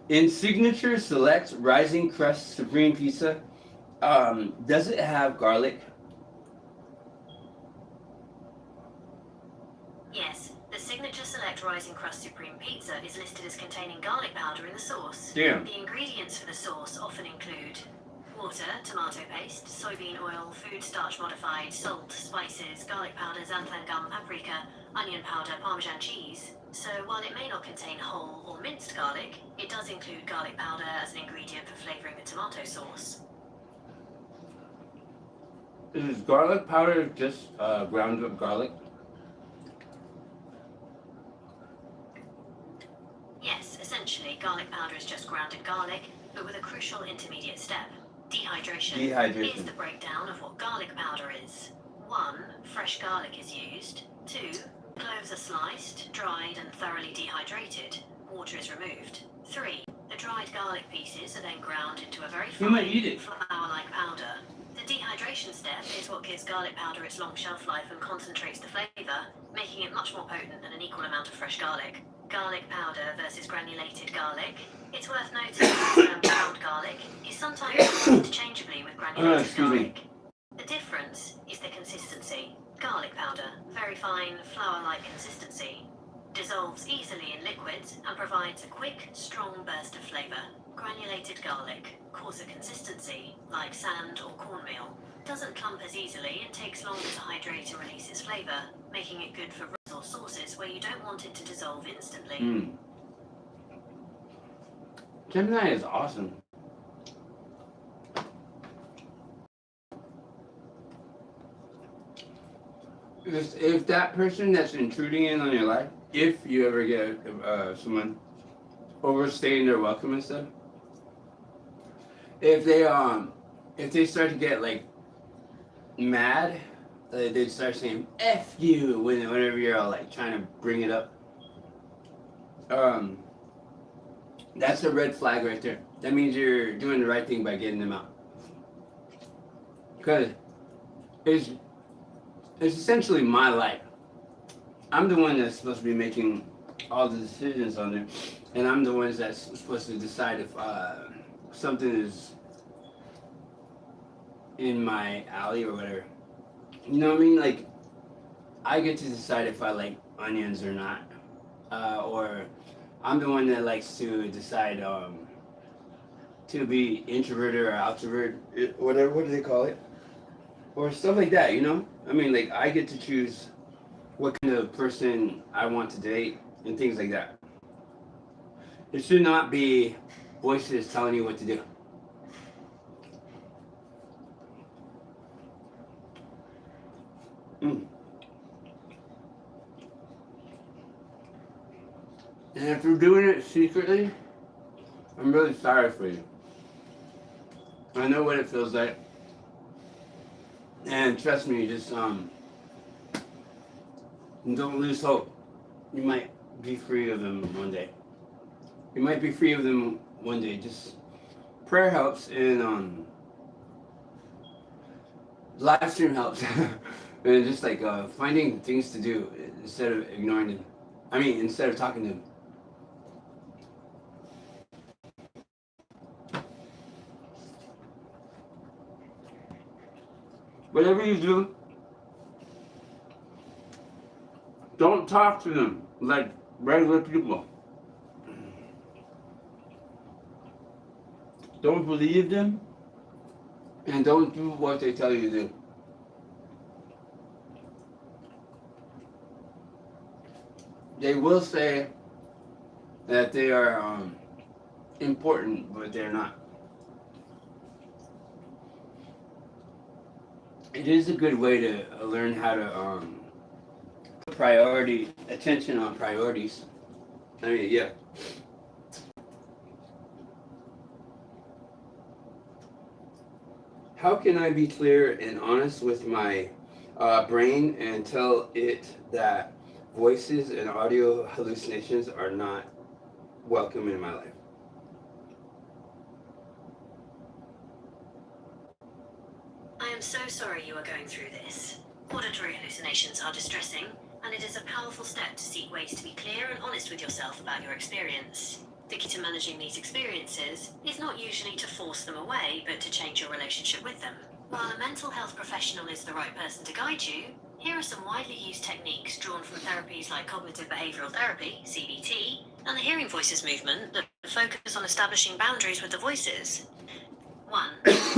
S1: In Signature Select Rising Crust Supreme Pizza, does it have garlic?
S4: Yes, the Signature Select Rising Crust Supreme Pizza is listed as containing garlic powder in the sauce.
S1: Damn.
S4: The ingredients for the sauce often include water, tomato paste, soybean oil, food starch modified, salt, spices, garlic powder, xanthan gum, paprika, onion powder, Parmesan cheese. So while it may not contain whole or minced garlic, it does include garlic powder as an ingredient for flavoring the tomato sauce.
S1: Is garlic powder just ground up garlic?
S4: Yes, essentially, garlic powder is just grounded garlic, but with a crucial intermediate step. Dehydration. Here's the breakdown of what garlic powder is. 1. Fresh garlic is used. 2. Cloves are sliced, dried and thoroughly dehydrated. Water is removed. 3. The dried garlic pieces are then ground into a very fine, flour-like powder. The dehydration step is what gives garlic powder its long shelf life and concentrates the flavour, making it much more potent than an equal amount of fresh garlic. Garlic powder versus granulated garlic. It's worth noting that ground garlic is sometimes used interchangeably with granulated garlic. The difference is the consistency. Garlic powder, very fine, flour-like consistency. Dissolves easily in liquids and provides a quick, strong burst of flavour. Granulated garlic, coarser consistency, like sand or cornmeal. Doesn't clump as easily and takes longer to hydrate and release its flavour, making it good for or sauces where you don't want it to dissolve instantly.
S1: Gemini is awesome. If that person that's intruding in on your life, if you ever get someone overstaying their welcome and stuff, if they start to get like mad, they'd start saying "F you" whenever you're all like trying to bring it up. That's a red flag right there. That means you're doing the right thing by getting them out. Because it's essentially my life. I'm the one that's supposed to be making all the decisions on it, and I'm the one that's supposed to decide if something is in my alley or whatever. You know what I mean? Like, I get to decide if I like onions or not, or I'm the one that likes to decide to be introverted or extrovert, whatever. What do they call it? Or stuff like that. You know? I mean, like, I get to choose what kind of person I want to date and things like that. It should not be voices telling you what to do. And if you're doing it secretly, I'm really sorry for you. I know what it feels like. And trust me, just don't lose hope. You might be free of them one day. You might be free of them one day. Just prayer helps, and live stream helps. And just like finding things to do instead of ignoring them. I mean, instead of talking to them. whatever you do, don't talk to them like regular people. Don't believe them, and don't do what they tell you to do. They will say that they are important, but they're not. It is a good way to learn how to put attention on priorities. I mean, yeah. How can I be clear and honest with my brain and tell it that voices and audio hallucinations are not welcome in my life?
S4: I am so sorry you are going through this. Auditory hallucinations are distressing, and it is a powerful step to seek ways to be clear and honest with yourself about your experience. The key to managing these experiences is not usually to force them away, but to change your relationship with them. While a mental health professional is the right person to guide you, here are some widely used techniques drawn from therapies like cognitive behavioral therapy, CBT, and the hearing voices movement that focus on establishing boundaries with the voices. 1.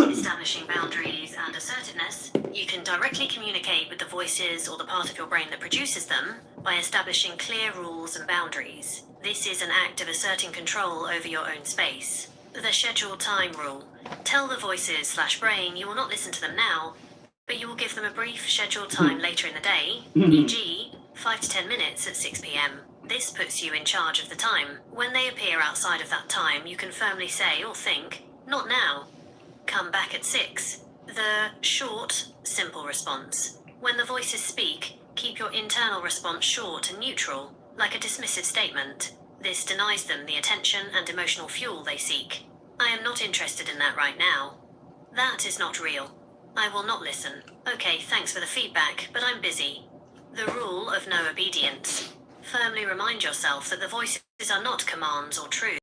S4: Establishing boundaries and assertiveness. You can directly communicate with the voices or the part of your brain that produces them by establishing clear rules and boundaries. This is an act of asserting control over your own space. The scheduled time rule. Tell the voices/brain you will not listen to them now, but you will give them a brief scheduled time later in the day, e.g., 5 to 10 minutes at 6 p.m. This puts you in charge of the time. When they appear outside of that time, you can firmly say or think, "Not now. Come back at 6. The short, simple response. When the voices speak, keep your internal response short and neutral, like a dismissive statement. This denies them the attention and emotional fuel they seek. I am not interested in that right now. That is not real. I will not listen. Okay, thanks for the feedback, but I'm busy. The rule of no obedience. Firmly remind yourself that the voices are not commands or truths.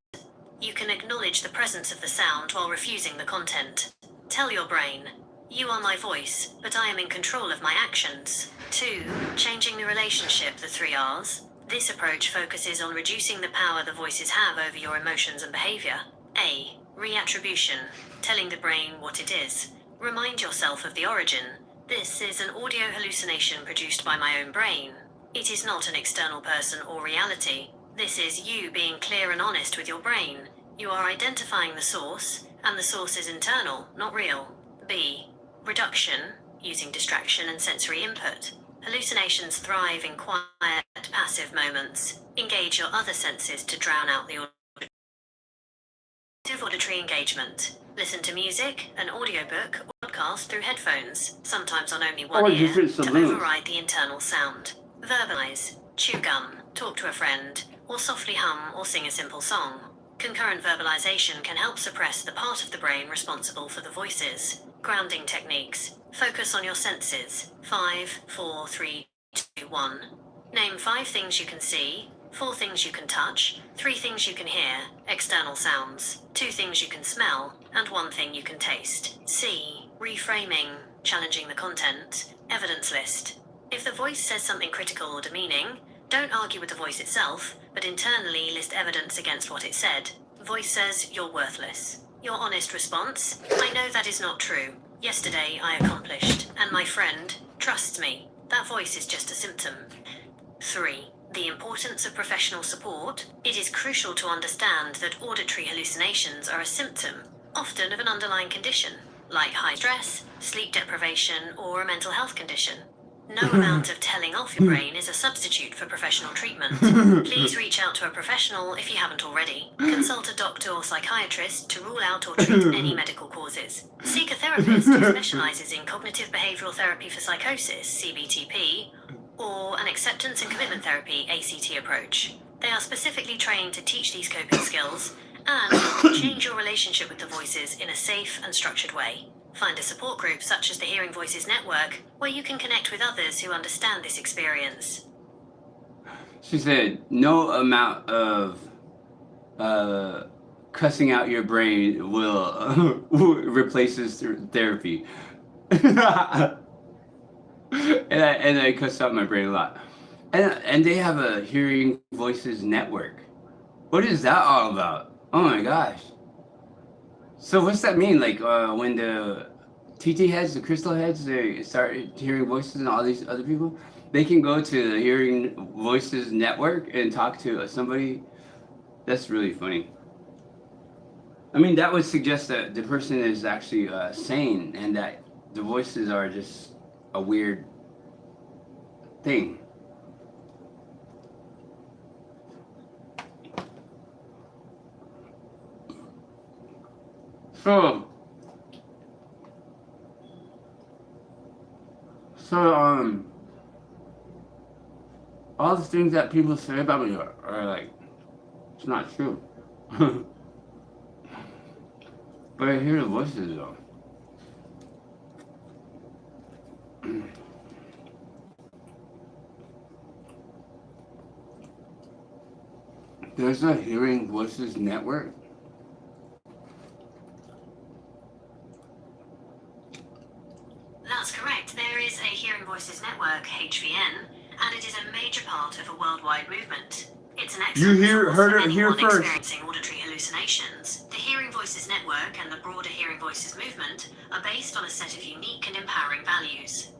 S4: You can acknowledge the presence of the sound while refusing the content. Tell your brain, "You are my voice, but I am in control of my actions." 2. Changing the relationship, the 3 R's. This approach focuses on reducing the power the voices have over your emotions and behavior. A. Reattribution. Telling the brain what it is. Remind yourself of the origin. This is an audio hallucination produced by my own brain. It is not an external person or reality. This is you being clear and honest with your brain. You are identifying the source, and the source is internal, not real. B. Reduction, using distraction and sensory input. Hallucinations thrive in quiet, passive moments. Engage your other senses to drown out the auditory engagement. Listen to music, an audiobook, or podcast through headphones, sometimes on only one ear, to override the internal sound. Verbalize, chew gum, talk to a friend, or softly hum or sing a simple song. Concurrent verbalization can help suppress the part of the brain responsible for the voices. Grounding techniques. Focus on your senses. 5, 4, 3, 2, 1. Name 5 things you can see, 4 things you can touch, 3 things you can hear, external sounds, 2 things you can smell, and 1 thing you can taste. C. Reframing, challenging the content. Evidence list. If the voice says something critical or demeaning, don't argue with the voice itself, but internally list evidence against what it said. Voice says, "You're worthless." Your honest response, "I know that is not true. Yesterday I accomplished, and my friend trusts me. That voice is just a symptom." 3. The importance of professional support. It is crucial to understand that auditory hallucinations are a symptom, often of an underlying condition, like high stress, sleep deprivation, or a mental health condition. No amount of telling off your brain is a substitute for professional treatment. Please reach out to a professional if you haven't already. Consult a doctor or psychiatrist to rule out or treat any medical causes. Seek a therapist who specializes in cognitive behavioral therapy for psychosis, CBTP, or an acceptance and commitment therapy, ACT approach. They are specifically trained to teach these coping skills and change your relationship with the voices in a safe and structured way. Find a support group such as the Hearing Voices Network, where you can connect with others who understand this experience.
S1: She said, no amount of cussing out your brain will replace this therapy. and I cuss out my brain a lot. And they have a hearing voices network. What is that all about? Oh my gosh. So what's that mean? Like when the TT heads, the crystal heads, they start hearing voices and all these other people, they can go to the hearing voices network and talk to somebody. That's really funny. I mean, that would suggest that the person is actually sane and that the voices are just a weird thing. So, all the things that people say about me are like, it's not true. But I hear the voices though. There's a hearing voices network.
S4: That's correct. There is a Hearing Voices Network, HVN, and it is a major part of a worldwide movement. It's an excellent resource for anyone experiencing auditory hallucinations. The Hearing Voices Network and the broader Hearing Voices movement are based on a set of unique and empowering values.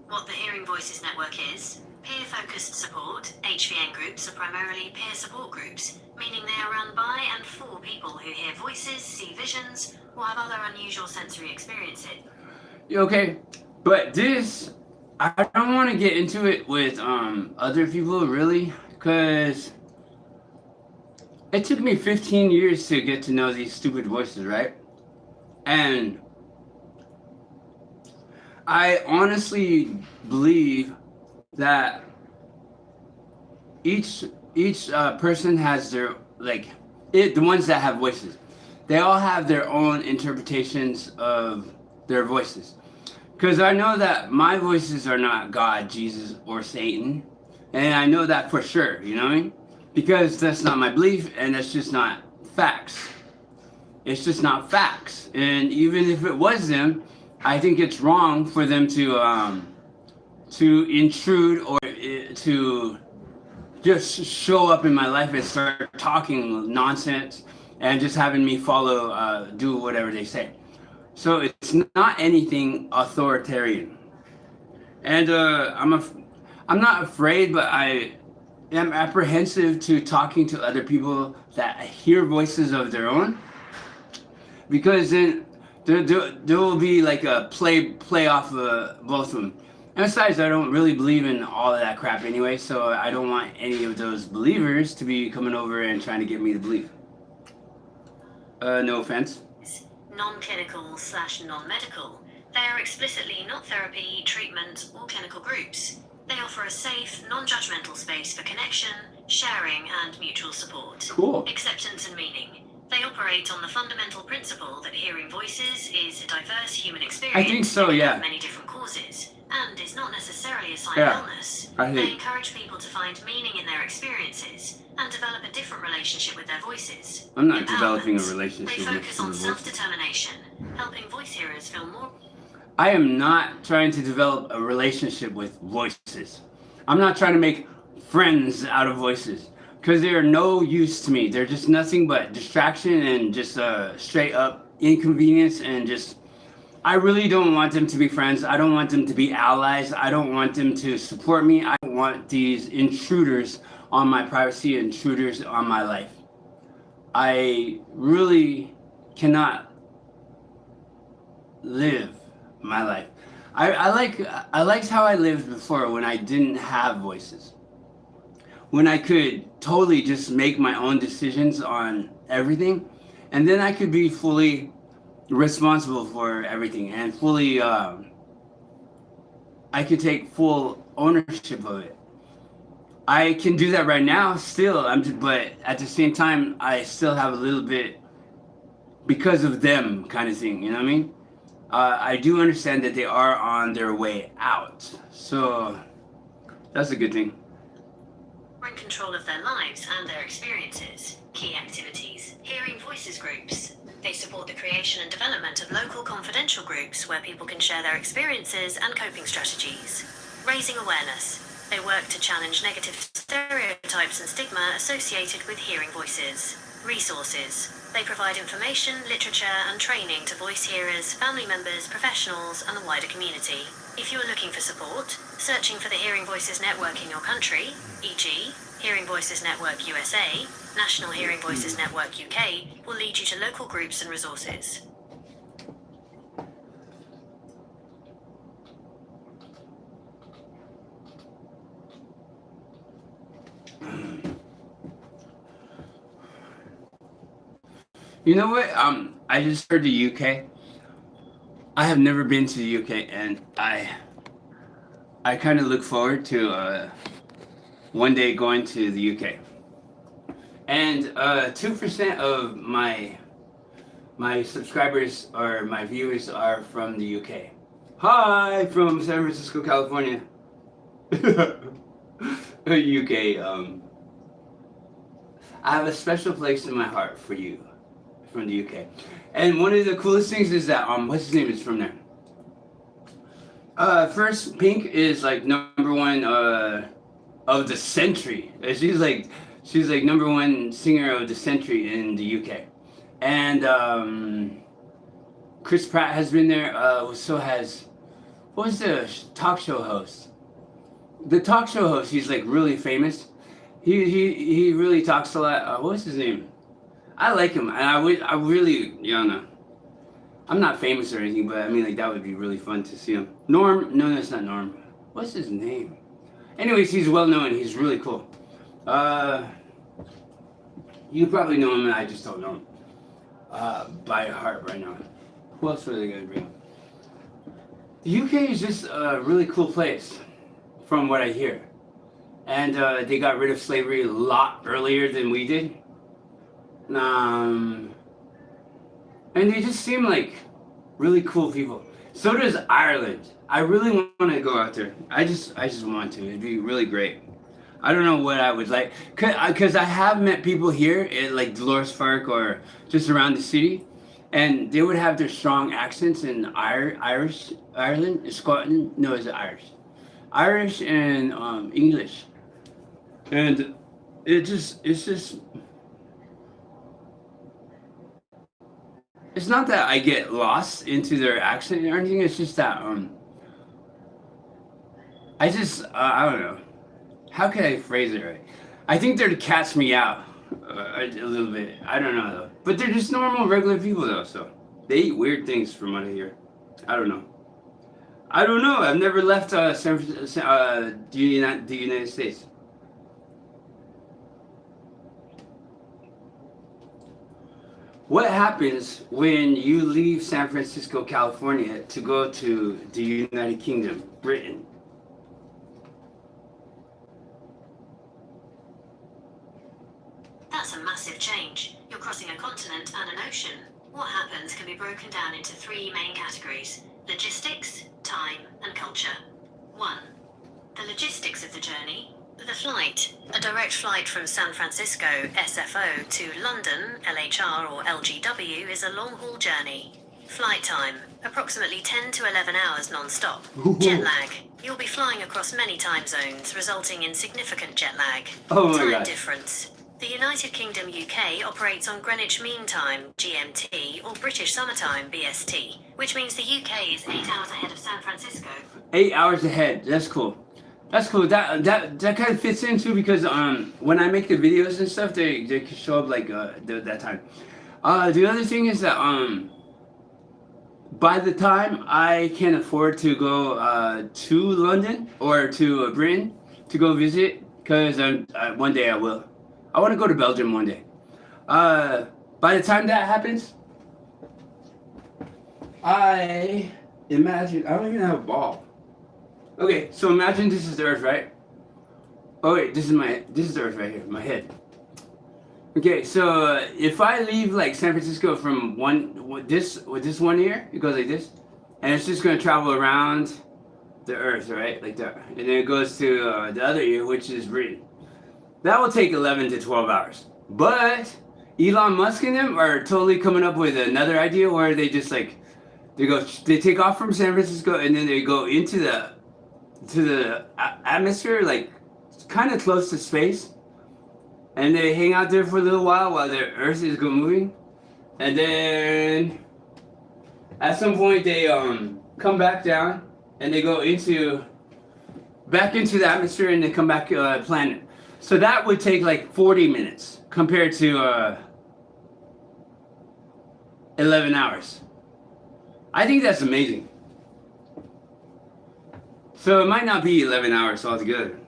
S4: What the Hearing Voices Network is: peer-focused support. HVN groups are primarily peer support groups, meaning they are run by and for people who hear voices, see visions, or have other unusual sensory experiences.
S1: Okay, but this, I don't want to get into it with other people really, because it took me 15 years to get to know these stupid voices, right? And I honestly believe that each person has their, like, the ones that have voices, they all have their own interpretations of their voices. Because I know that my voices are not God, Jesus, or Satan. And I know that for sure, you know what I mean? Because that's not my belief, and that's just not facts. It's just not facts. And even if it was them, I think it's wrong for them to intrude or to just show up in my life and start talking nonsense and just having me follow, do whatever they say. So it's not anything authoritarian. And I'm not afraid, but I am apprehensive to talking to other people that hear voices of their own, because then there will be like a play off of both of them. And besides, I don't really believe in all of that crap anyway, so I don't want any of those believers to be coming over and trying to get me to believe. No offense.
S4: Non-clinical / non-medical. They are explicitly not therapy, treatment, or clinical groups. They offer a safe, non-judgmental space for connection, sharing, and mutual support.
S1: Cool.
S4: Acceptance and meaning. They operate on the fundamental principle that hearing voices is a diverse human experience.
S1: I think so, yeah.
S4: Of many different causes, and is not necessarily a sign of illness. They encourage people to find meaning in their experiences and develop a different relationship with their voices.
S1: I'm not developing a relationship
S4: They
S1: with
S4: focus on
S1: voices.
S4: self-determination, helping voice hearers feel more.
S1: I am not trying to develop a relationship with voices. I'm not trying to make friends out of voices, because they are no use to me. They're just nothing but distraction and just straight up inconvenience, and just, I really don't want them to be friends. I don't want them to be allies. I don't want them to support me. I don't want these intruders on my privacy, intruders on my life. I really cannot live my life. I liked how I lived before, when I didn't have voices. When I could totally just make my own decisions on everything, and then I could be fully responsible for everything, and fully I could take full ownership of it. I can do that right now still, but at the same time I still have a little bit because of them kind of thing, you know what I mean? I do understand that they are on their way out, so that's a good thing.
S4: In control of their lives and their experiences. Key activities. Hearing voices groups. They support the creation and development of local confidential groups where people can share their experiences and coping strategies. Raising awareness. They work to challenge negative stereotypes and stigma associated with hearing voices. Resources. They provide information, literature, and training to voice hearers, family members, professionals, and the wider community. If you are looking for support, searching for the Hearing Voices Network in your country, e.g., Hearing Voices Network USA, National Hearing Voices Network UK, will lead you to local groups and resources.
S1: You know what? I just heard the UK. I have never been to the UK, and I kind of look forward to one day going to the UK. And 2% of my subscribers or my viewers are from the UK. Hi, from San Francisco, California. UK. I have a special place in my heart for you, from the UK. And one of the coolest things is that what's his name is from there. First, Pink is like #1 of the century. She's like #1 singer of the century in the UK. And Chris Pratt has been there. So has, what was the talk show host? The talk show host. He's like really famous. He really talks a lot. What's his name? I like him, and I really, you know, I'm not famous or anything, but I mean, like, that would be really fun to see him. Norm? No, that's not Norm. What's his name? Anyways, he's well known. He's really cool. You probably know him, and I just don't know him by heart right now. Who else were they gonna bring up? The UK is just a really cool place, from what I hear. And they got rid of slavery a lot earlier than we did. And they just seem like really cool people. So does Ireland. I really want to go out there. I just want to. It'd be really great. I don't know what I would like, cause I have met people here in like Dolores Park or just around the city, and they would have their strong accents in Ireland, Scotland. No, is it Irish and English, and it's just. It's not that I get lost into their accent or anything. It's just that I don't know. How can I phrase it right? I think they're to catch me out a little bit. I don't know though. But they're just normal, regular people though. So they eat weird things from what I hear. I don't know. I've never left the United States. What happens when you leave San Francisco, California to go to the United Kingdom, Britain?
S4: That's a massive change. You're crossing a continent and an ocean. What happens can be broken down into 3 main categories: logistics, time, and culture. 1. The logistics of the journey. The flight. A direct flight from San Francisco, SFO, to London, LHR or LGW, is a long-haul journey. Flight time. Approximately 10 to 11 hours non-stop. Jet lag. You'll be flying across many time zones, resulting in significant jet lag.
S1: Oh my
S4: Time
S1: God.
S4: difference. The United Kingdom UK operates on Greenwich Mean Time, GMT, or British Summer Time, BST, which means the UK is 8 hours ahead of San Francisco.
S1: 8 hours ahead. That's cool. That's cool. That kind of fits in too, because when I make the videos and stuff, they can show up like that time. The other thing is that by the time I can afford to go to London or to Britain to go visit, because one day I will. I want to go to Belgium one day. By the time that happens, I imagine I don't even have a ball. Okay, so imagine this is the Earth, right? Oh wait, this is the Earth right here, my head. Okay, so if I leave like San Francisco from this one ear, it goes like this, and it's just gonna travel around the Earth, right, like that, and then it goes to the other ear, which is Britain. That will take 11 to 12 hours. But Elon Musk and them are totally coming up with another idea where they just like they take off from San Francisco and then they go into the atmosphere, like kind of close to space, and they hang out there for a little while the Earth is moving, and then at some point they come back down and they go back into the atmosphere and they come back planet. So that would take like 40 minutes compared to 11 hours. I think that's amazing. So it might not be 11 hours altogether.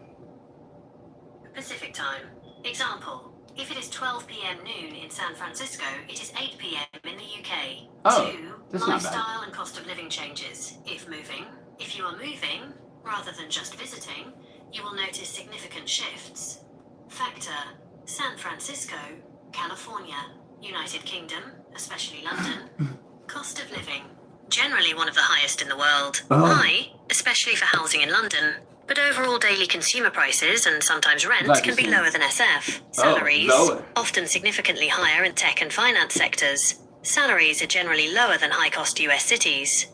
S4: Pacific time. Example, if it is 12 p.m. noon in San Francisco, it is 8 p.m. in the UK.
S1: Oh,
S4: 2.
S1: that's not bad.
S4: Lifestyle and cost of living changes. If you are moving, rather than just visiting, you will notice significant shifts. Factor, San Francisco, California, United Kingdom, especially London. Cost of living, generally one of the highest in the world. High, especially for housing in London. But overall daily consumer prices and sometimes rent can be lower than SF. Salaries, often significantly higher in tech and finance sectors. Salaries are generally lower than high-cost US cities.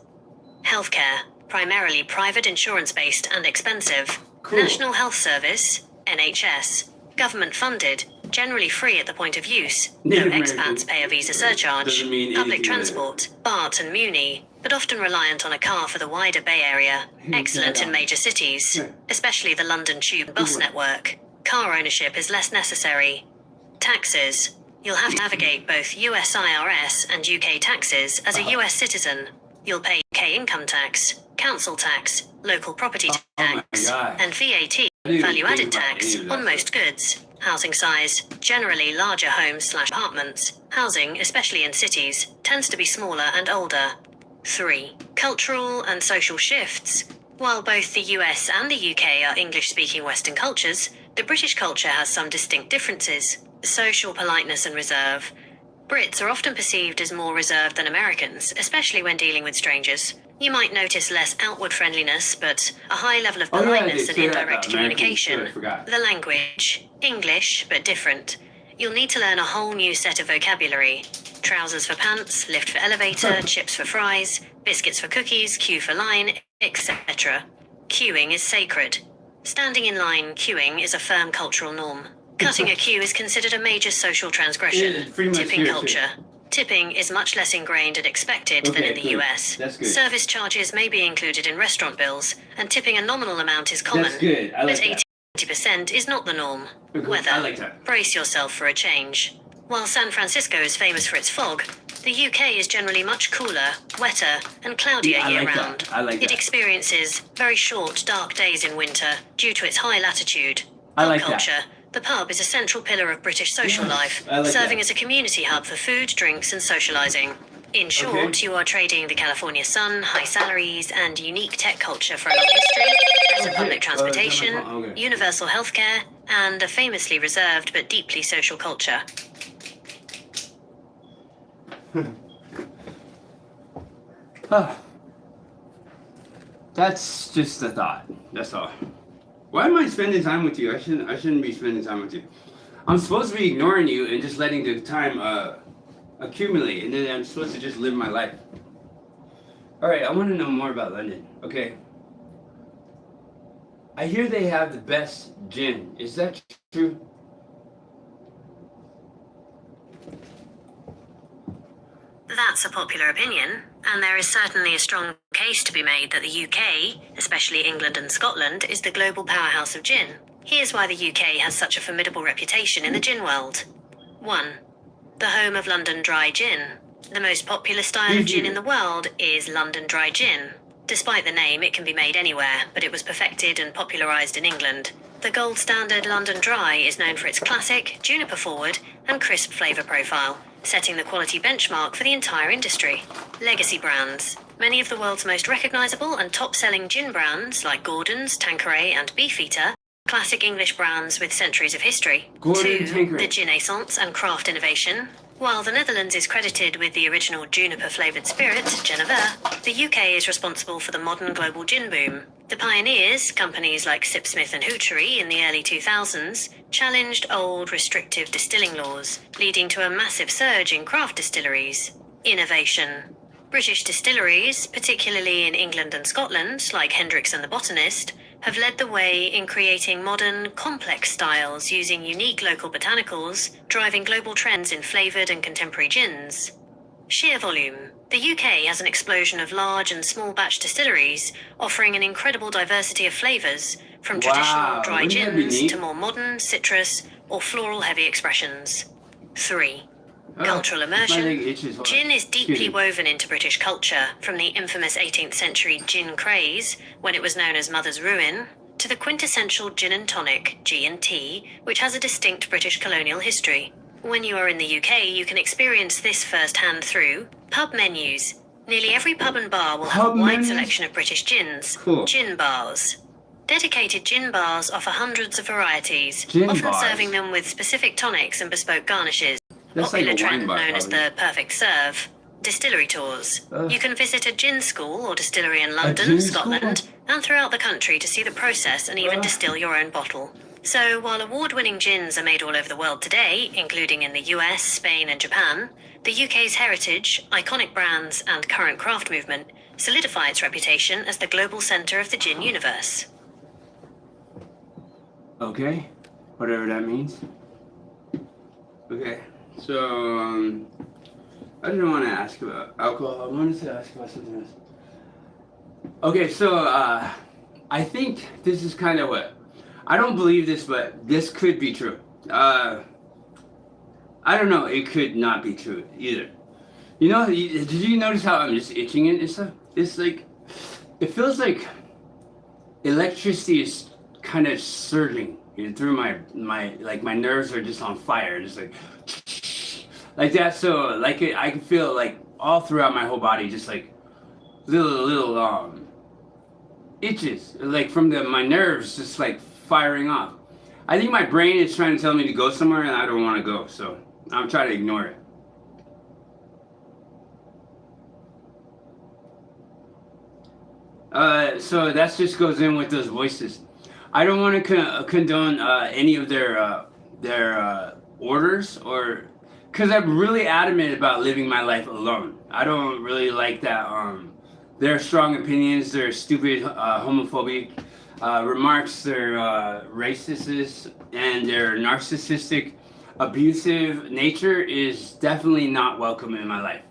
S4: Healthcare, primarily private insurance-based and expensive.
S1: Cool.
S4: National Health Service, NHS, government-funded, generally free at the point of use. No expats pay a visa surcharge. Public transport, BART and Muni, but often reliant on a car for the wider Bay Area. Excellent in major cities, especially the London Tube bus network. Car ownership is less necessary. Taxes. You'll have to navigate both US IRS and UK taxes as a US citizen. You'll pay UK income tax, council tax, local property tax, and VAT, value-added tax, on most goods. Housing size, generally larger homes/apartments. Housing, especially in cities, tends to be smaller and older. 3. Cultural and social shifts. While both the US and the UK are English-speaking Western cultures, the British culture has some distinct differences. Social politeness and reserve. Brits are often perceived as more reserved than Americans, especially when dealing with strangers. You might notice less outward friendliness, but a high level of politeness and indirect communication. The language, English, but different. You'll need to learn a whole new set of vocabulary. Trousers for pants, lift for elevator, chips for fries, biscuits for cookies, queue for line, etc. Queuing is sacred. Standing in line queuing is a firm cultural norm. Cutting a queue is considered a major social transgression. Tipping culture. Tipping is much less ingrained and expected than in the US. Service charges may be included in restaurant bills, and tipping a nominal amount is common. But 80% is not the norm. Weather. Brace yourself for a change. While San Francisco is famous for its fog, the UK is generally much cooler, wetter, and cloudier year-round. It experiences very short, dark days in winter due to its high latitude. Pub culture. The pub is a central pillar of British social life, serving as a community hub for food, drinks, and socializing. In short, you are trading the California sun, high salaries, and unique tech culture for a long history, better public transportation, universal healthcare, and a famously reserved but deeply social culture.
S1: That's just a thought. That's all. Why am I spending time with you? I shouldn't be spending time with you. I'm supposed to be ignoring you and just letting the time accumulate, and then I'm supposed to just live my life. All right, I want to know more about London. Okay. I hear they have the best gin. Is that true?
S4: That's a popular opinion, and there is certainly a strong case to be made that the UK, especially England and Scotland, is the global powerhouse of gin. Here's why the UK has such a formidable reputation in the gin world. 1. The home of London Dry Gin. The most popular style of gin in the world is London Dry Gin. Despite the name, it can be made anywhere, but it was perfected and popularised in England. The gold standard London Dry is known for its classic, juniper-forward, and crisp flavour profile, setting the quality benchmark for the entire industry. Legacy brands. Many of the world's most recognisable and top-selling gin brands, like Gordon's, Tanqueray, and Beefeater, classic English brands with centuries of history. 2. The gin essence and craft innovation. While the Netherlands is credited with the original juniper-flavoured spirit, Genever, the UK is responsible for the modern global gin boom. The pioneers, companies like Sipsmith and Hoochery in the early 2000s, challenged old restrictive distilling laws, leading to a massive surge in craft distilleries. Innovation. British distilleries, particularly in England and Scotland, like Hendrick's and the Botanist, have led the way in creating modern, complex styles using unique local botanicals, driving global trends in flavoured and contemporary gins. Sheer volume. The UK has an explosion of large and small batch distilleries, offering an incredible diversity of flavours, from traditional dry
S1: wouldn't that be
S4: gins
S1: neat?
S4: to more modern, citrus, or floral-heavy expressions. 3. Cultural
S1: My
S4: immersion.
S1: leg itches.
S4: Gin is deeply
S1: Excuse me.
S4: woven into British culture, from the infamous 18th century gin craze, when it was known as Mother's Ruin, to the quintessential gin and tonic, G&T, which has a distinct British colonial history. When you are in the UK, you can experience this firsthand through pub menus. Nearly every pub and bar will have a
S1: Pub
S4: wide
S1: menus?
S4: selection of British gins.
S1: Cool.
S4: Gin bars. Dedicated gin bars offer hundreds of varieties,
S1: Gin
S4: often
S1: bars.
S4: serving them with specific tonics and bespoke garnishes.
S1: That's like
S4: Popular
S1: a wine
S4: trend
S1: bar,
S4: known as
S1: probably.
S4: the perfect serve. Distillery tours.
S1: Ugh.
S4: You can visit a gin school or distillery in
S1: gin
S4: London,
S1: school?
S4: Scotland, and throughout the country to see the process and even
S1: Ugh.
S4: distill your own bottle. So while award-winning gins are made all over the world today, including in the US, Spain and Japan, the UK's heritage, iconic brands and current craft movement solidify its reputation as the global centre of the gin universe.
S1: Okay, whatever that means. Okay, so I didn't want to ask about alcohol. I wanted to ask about something else. Okay, so I think this is kind of what I don't believe this, but this could be true. I don't know. It could not be true either. You know, did you notice how I'm just itching it and stuff? It's like it feels like electricity is kind of surging through my like my nerves are just on fire, just like that. So like I can feel like all throughout my whole body, just like little itches, like from my nerves, just like firing off. I think my brain is trying to tell me to go somewhere, and I don't want to go, so I'm trying to ignore it. So that just goes in with those voices. I don't want to condone any of their orders, or because I'm really adamant about living my life alone. I don't really like that. Their strong opinions, their stupid homophobic remarks, their racist and their narcissistic, abusive nature is definitely not welcome in my life.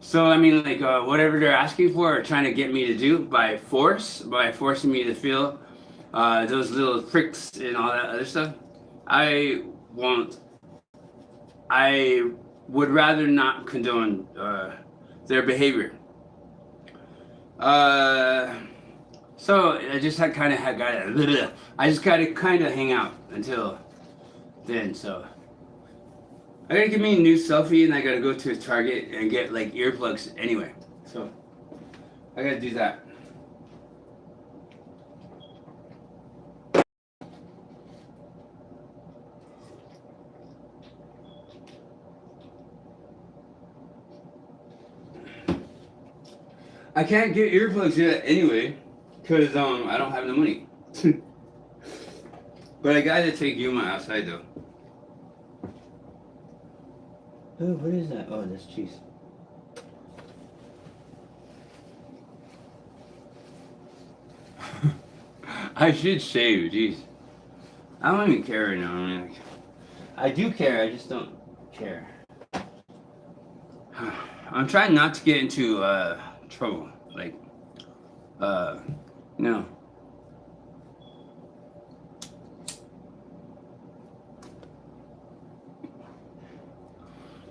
S1: So I mean, like whatever they're asking for or trying to get me to do by forcing me to feel those little pricks and all that other stuff, I won't. I would rather not condone their behavior. So I just I just gotta kind of hang out until then. So I gotta get me a new selfie, and I gotta go to Target and get like earplugs anyway. So I gotta do that. I can't get earplugs yet anyway, because I don't have the money. But I gotta take yUMa outside though. Oh, what is that? Oh, that's cheese. I should shave, jeez. I don't even care right now. I mean, like, I do care, I just don't care. I'm trying not to get into trouble, like no.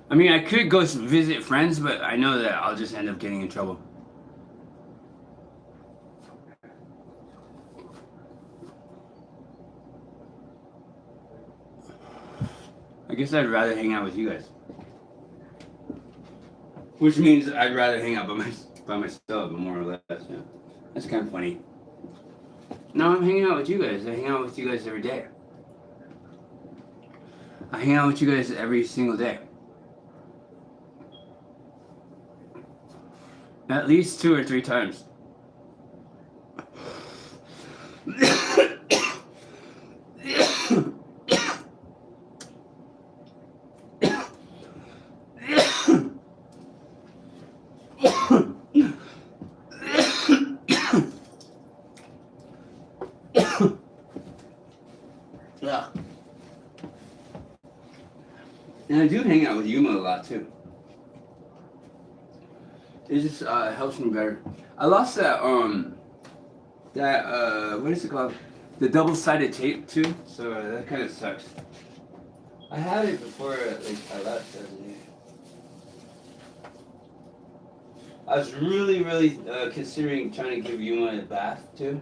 S1: I mean, I could go visit friends, but I know that I'll just end up getting in trouble. I guess I'd rather hang out with you guys. Which means I'd rather hang out by myself, more or less. Yeah. That's kind of funny. No, I'm hanging out with you guys. I hang out with you guys every day. I hang out with you guys every single day. At least 2 or 3 times. Yeah. And I do hang out with yUMa a lot too. It just helps me better. I lost that what is it called? The double-sided tape too. So that kind of sucks. I had it before like I left the other day. I was really considering trying to give yUMa a bath too,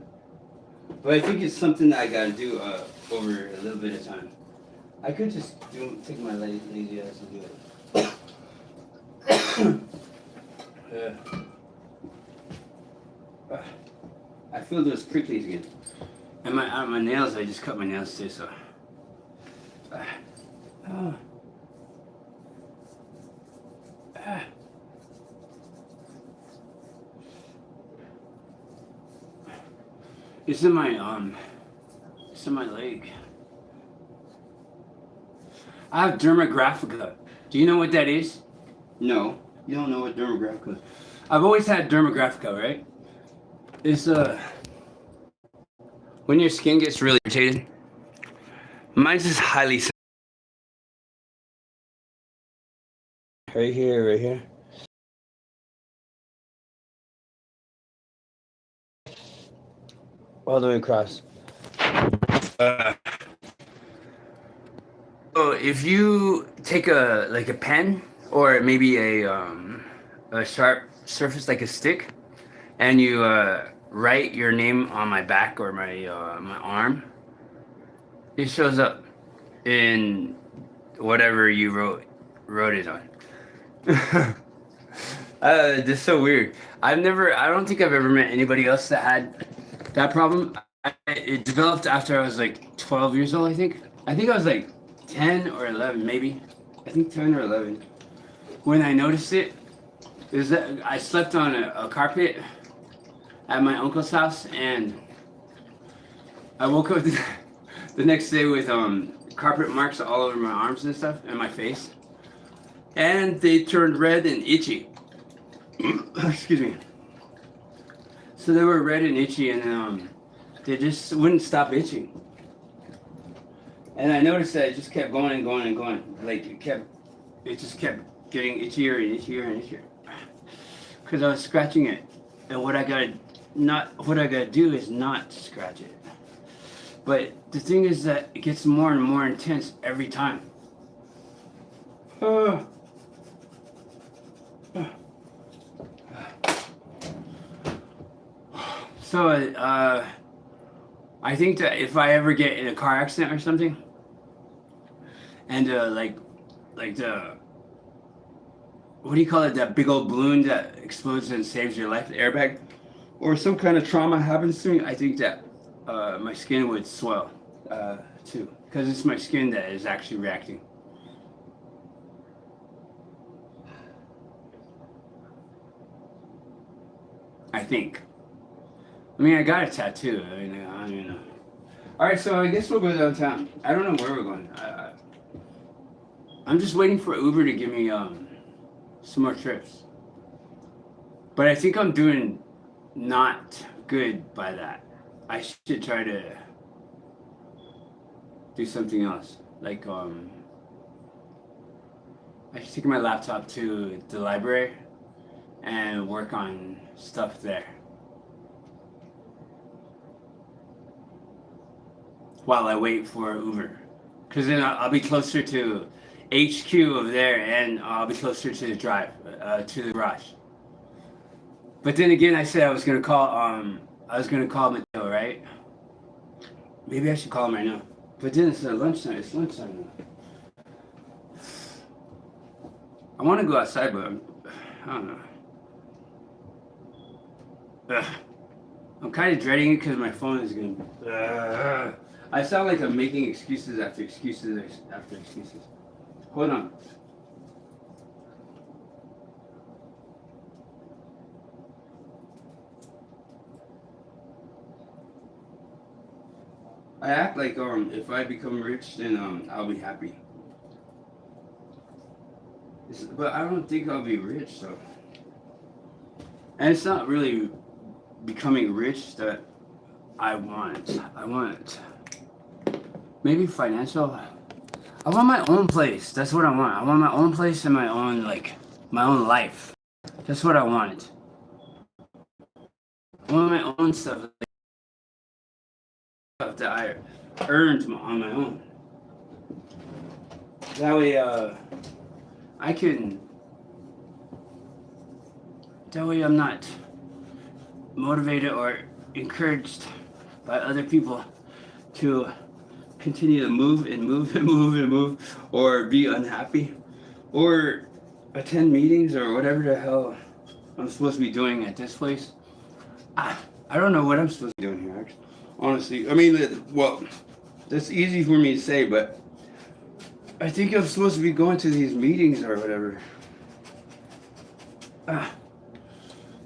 S1: but I think it's something that I gotta do over a little bit of time. I could just take my lazy ass and do it. Yeah. I feel those pricklies again, and my nails. I just cut my nails too, so. It's in my leg. I have dermographica. Do you know what that is? No, you don't know what dermographica is. I've always had dermographica, right? It's when your skin gets really irritated. Mine's just highly right here. All the way across. So if you take a pen or maybe a sharp surface like a stick, and you write your name on my back or my arm, it shows up in whatever you wrote it on. This is so weird. I don't think I've ever met anybody else that had that problem. It developed after I was like 12 years old, I think. I think I was like 10 or 11, maybe. I think 10 or 11. When I noticed it, is that I slept on a carpet at my uncle's house, and I woke up the next day with carpet marks all over my arms and stuff, and my face. And they turned red and itchy. Excuse me. So they were red and itchy, and they just wouldn't stop itching. And I noticed that it just kept going and going and going. Like it just kept getting itchier and itchier and itchier. Because I was scratching it, and what I gotta do is not scratch it. But the thing is that it gets more and more intense every time. So I think that if I ever get in a car accident or something, and like the, what do you call it, that big old balloon that explodes and saves your life, the airbag, or some kind of trauma happens to me, I think that my skin would swell too, because it's my skin that is actually reacting. I think. I mean, I got a tattoo. I don't even know. All right, so I guess we'll go downtown. I don't know where we're going. I'm just waiting for Uber to give me some more trips. But I think I'm doing not good by that. I should try to do something else. Like I should take my laptop to the library and work on stuff there. While I wait for Uber. Because then I'll be closer to HQ over there, and I'll be closer to the drive, to the garage. But then again, I said I was gonna call Mateo, right? Maybe I should call him right now. But then it's lunchtime. It's lunchtime now. I want to go outside, but I don't know. I'm kind of dreading it because my phone is going. I sound like I'm making excuses after excuses after excuses. Hold on. I act like if I become rich, then I'll be happy. But I don't think I'll be rich though. And it's not really becoming rich that I want. I want maybe financial. I want my own place. That's what I want. I want my own place and my own, like, my own life. That's what I want. I want my own stuff, like, stuff that I earned on my own. That way, I can. That way, I'm not motivated or encouraged by other people to continue to move and move and move and move, or be unhappy, or attend meetings or whatever the hell I'm supposed to be doing at this place. I don't know what I'm supposed to be doing here, actually. Honestly, I mean, well, that's easy for me to say, but I think I'm supposed to be going to these meetings or whatever.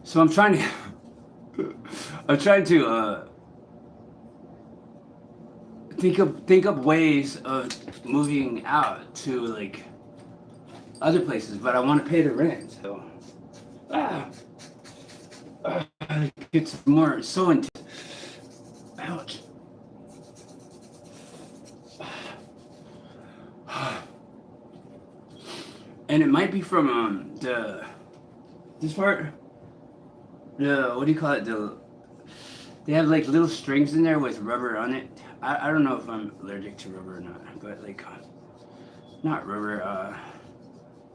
S1: So I'm trying to think up ways of moving out to, like, other places, but I want to pay the rent, so it's more so intense. Ouch. And it might be from this part, what do you call it, they have, like, little strings in there with rubber on it. I don't know if I'm allergic to rubber or not, but, like, not rubber,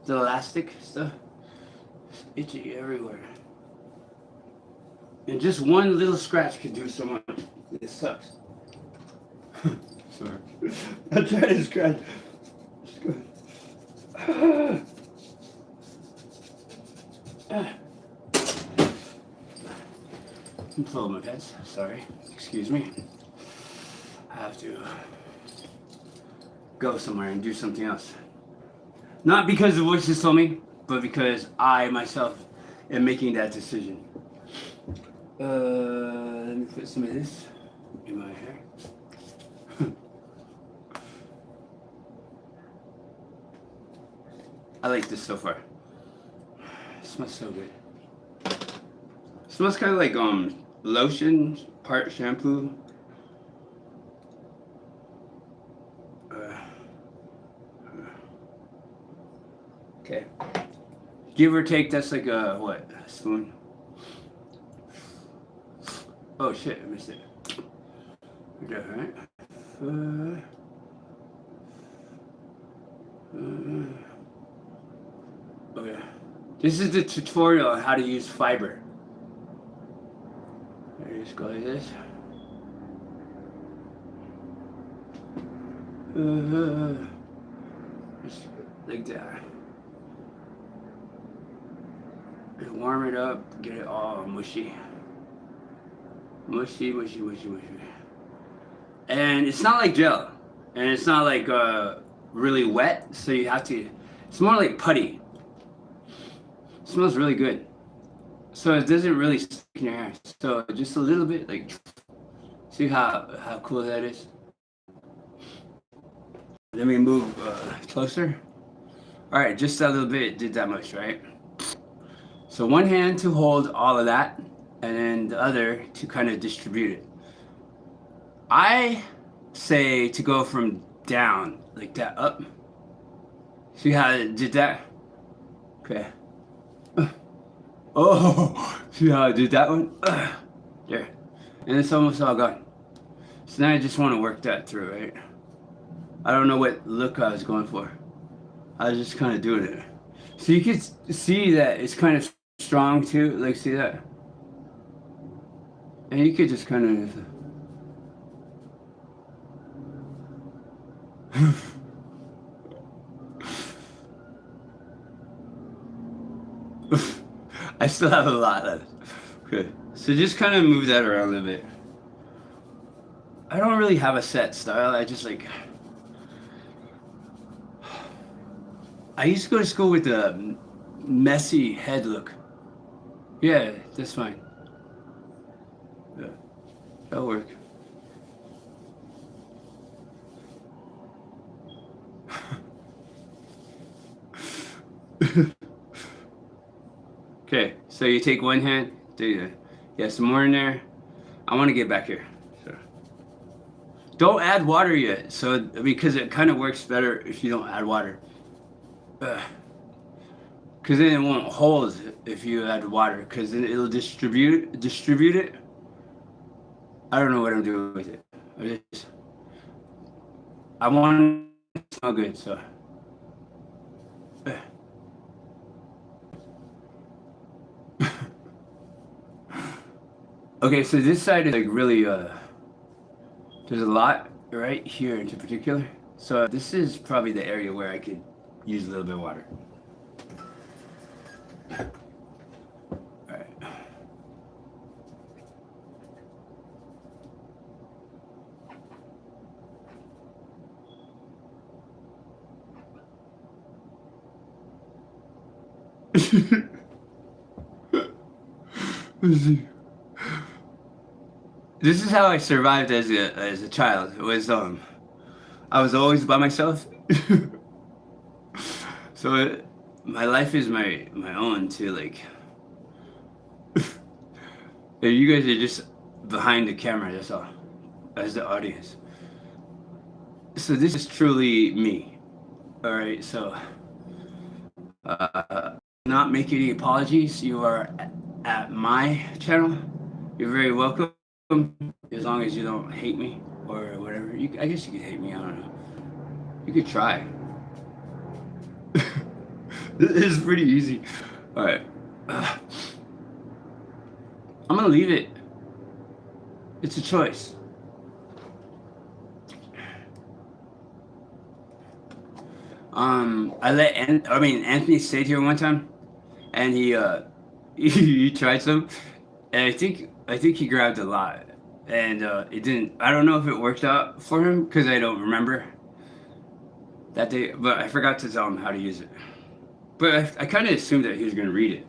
S1: the elastic stuff. It's itchy everywhere. And just one little scratch could do so much. It sucks. Sorry. I'm trying to scratch. I'm full of my pets. Sorry. Excuse me. I have to go somewhere and do something else. Not because the voices told me, but because I myself am making that decision. Let me put some of this in my hair. I like this so far. It smells so good. It smells kind of like lotion, part shampoo. Okay. Give or take, that's like a, what, a spoon? Oh shit, I missed it. Alright. Okay. This is the tutorial on how to use fiber. I just go like this. Just like that. And warm it up, get it all mushy. Mushy, mushy, mushy, mushy. And it's not like gel. And it's not like really wet, so you have to, it's more like putty. It smells really good. So it doesn't really stick in your hair. So just a little bit, like, see how cool that is? Let me move closer. All right, just a little bit, did that much, right? So one hand to hold all of that, and then the other to kind of distribute it. I say to go from down, like that, up. See how I did that? Okay. Oh, see how I did that one? There. And it's almost all gone. So now I just want to work that through, right? I don't know what look I was going for. I was just kind of doing it. So you can see that it's kind of strong too, like, see that? And you could just kind of I still have a lot of it. Okay. So just kind of move that around a little bit. I don't really have a set style. I just, like, I used to go to school with a messy head look. Yeah, that's fine. Yeah, that'll work. Okay, so you take one hand, do some more in there. I want to get back here. So Don't add water yet, so because it kind of works better if you don't add water. Because then it won't hold if you add water, because then it'll distribute it. I don't know what I'm doing with it. I want it to smell good, so. Okay, so this side is like really there's a lot right here in particular. So this is probably the area where I could use a little bit of water. Alright. This is how I survived as a child. It was I was always by myself. So my life is my own too, like. And you guys are just behind the camera, that's all, as the audience. So this is truly me. Alright, so not make any apologies. You are at my channel. You're very welcome, as long as you don't hate me or whatever. I guess you could hate me, I don't know. You could try. This is pretty easy. Alright. I'm gonna leave it. It's a choice. Anthony stayed here one time, and he he tried some, and I think he grabbed a lot, and it didn't. I don't know if it worked out for him because I don't remember that day, but I forgot to tell him how to use it. But I kind of assumed that he was gonna read it.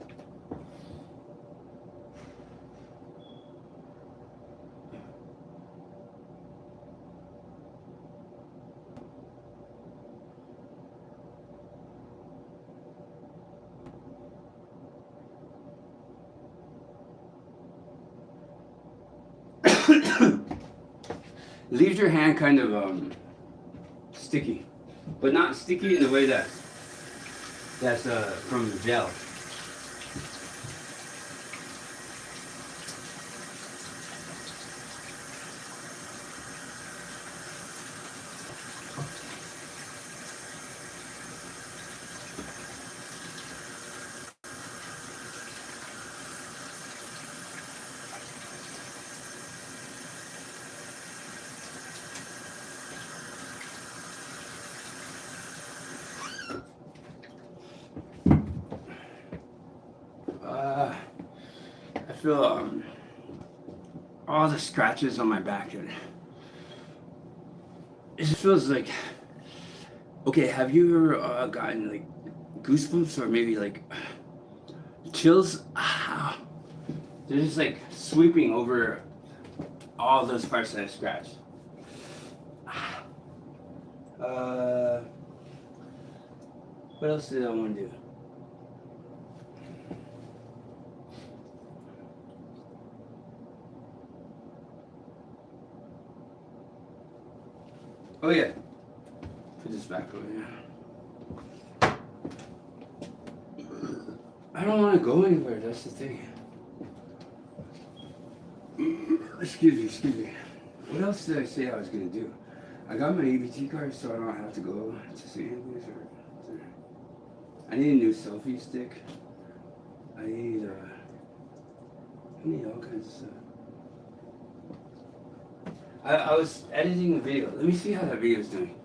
S1: Leaves your hand kind of sticky, but not sticky in the way that's from the gel. I feel all the scratches on my back, and it just feels like, okay, have you ever gotten like goosebumps or maybe like chills? They're just like sweeping over all those parts that I scratched. What else did I want to do? Oh yeah, put this back over here. I don't want to go anywhere, that's the thing. Excuse me. What else did I say I was going to do? I got my EBT card so I don't have to go to St. Anthony's. I need a new selfie stick. I need all kinds of stuff. I was editing a video. Let me see how that video is doing.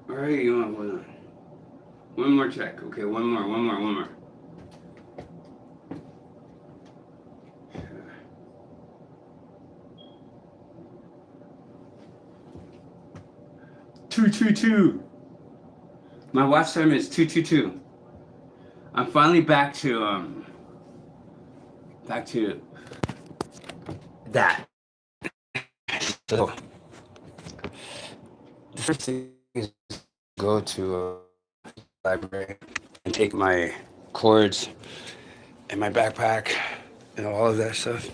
S1: Alright, hold on. One more check. Okay, one more. Two. My watch time is 2:22. I'm finally back to that. So the first thing is go to library and take my cords and my backpack and all of that stuff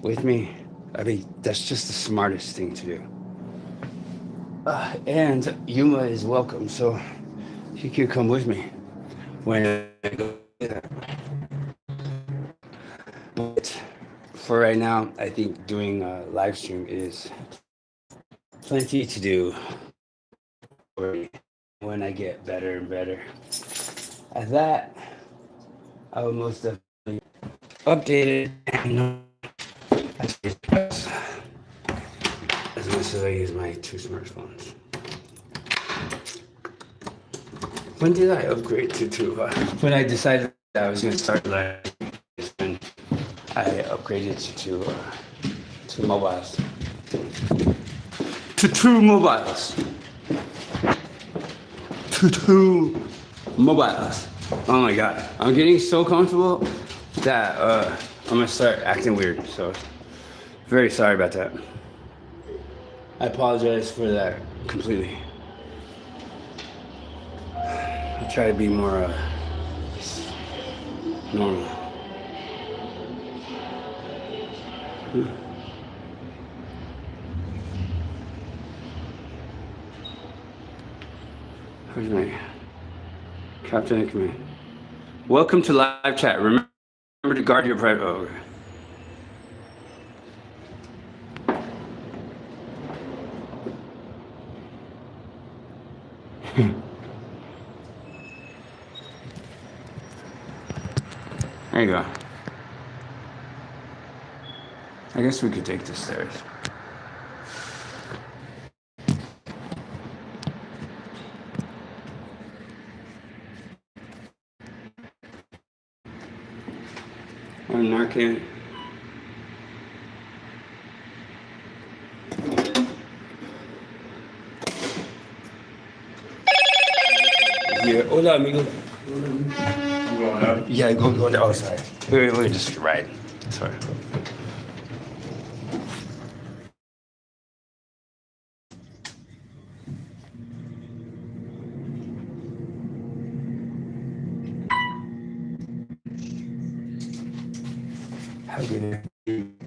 S1: with me. I mean, that's just the smartest thing to do. And yUMa is welcome, so she could come with me when I go there. But for right now, I think doing a live stream is plenty to do for me when I get better and better at that. I will most definitely update it and as much as I use my 2 smartphones. When did I upgrade to 2? When I decided that I was going to start live, when I upgraded to mobiles. To 2 mobiles. To 2 mobiles. Oh my god. I'm getting so comfortable that I'm going to start acting weird. So, very sorry about that. I apologize for that completely. I'll try to be more normal. Where's my captain in command? Welcome to live chat. Remember to guard your private. Oh, okay. There you go. I guess we could take the stairs. I'm Narcan. Yeah, hola, amigo. Yeah, go down. Oh, sorry. We're just riding. Sorry. Have a good day.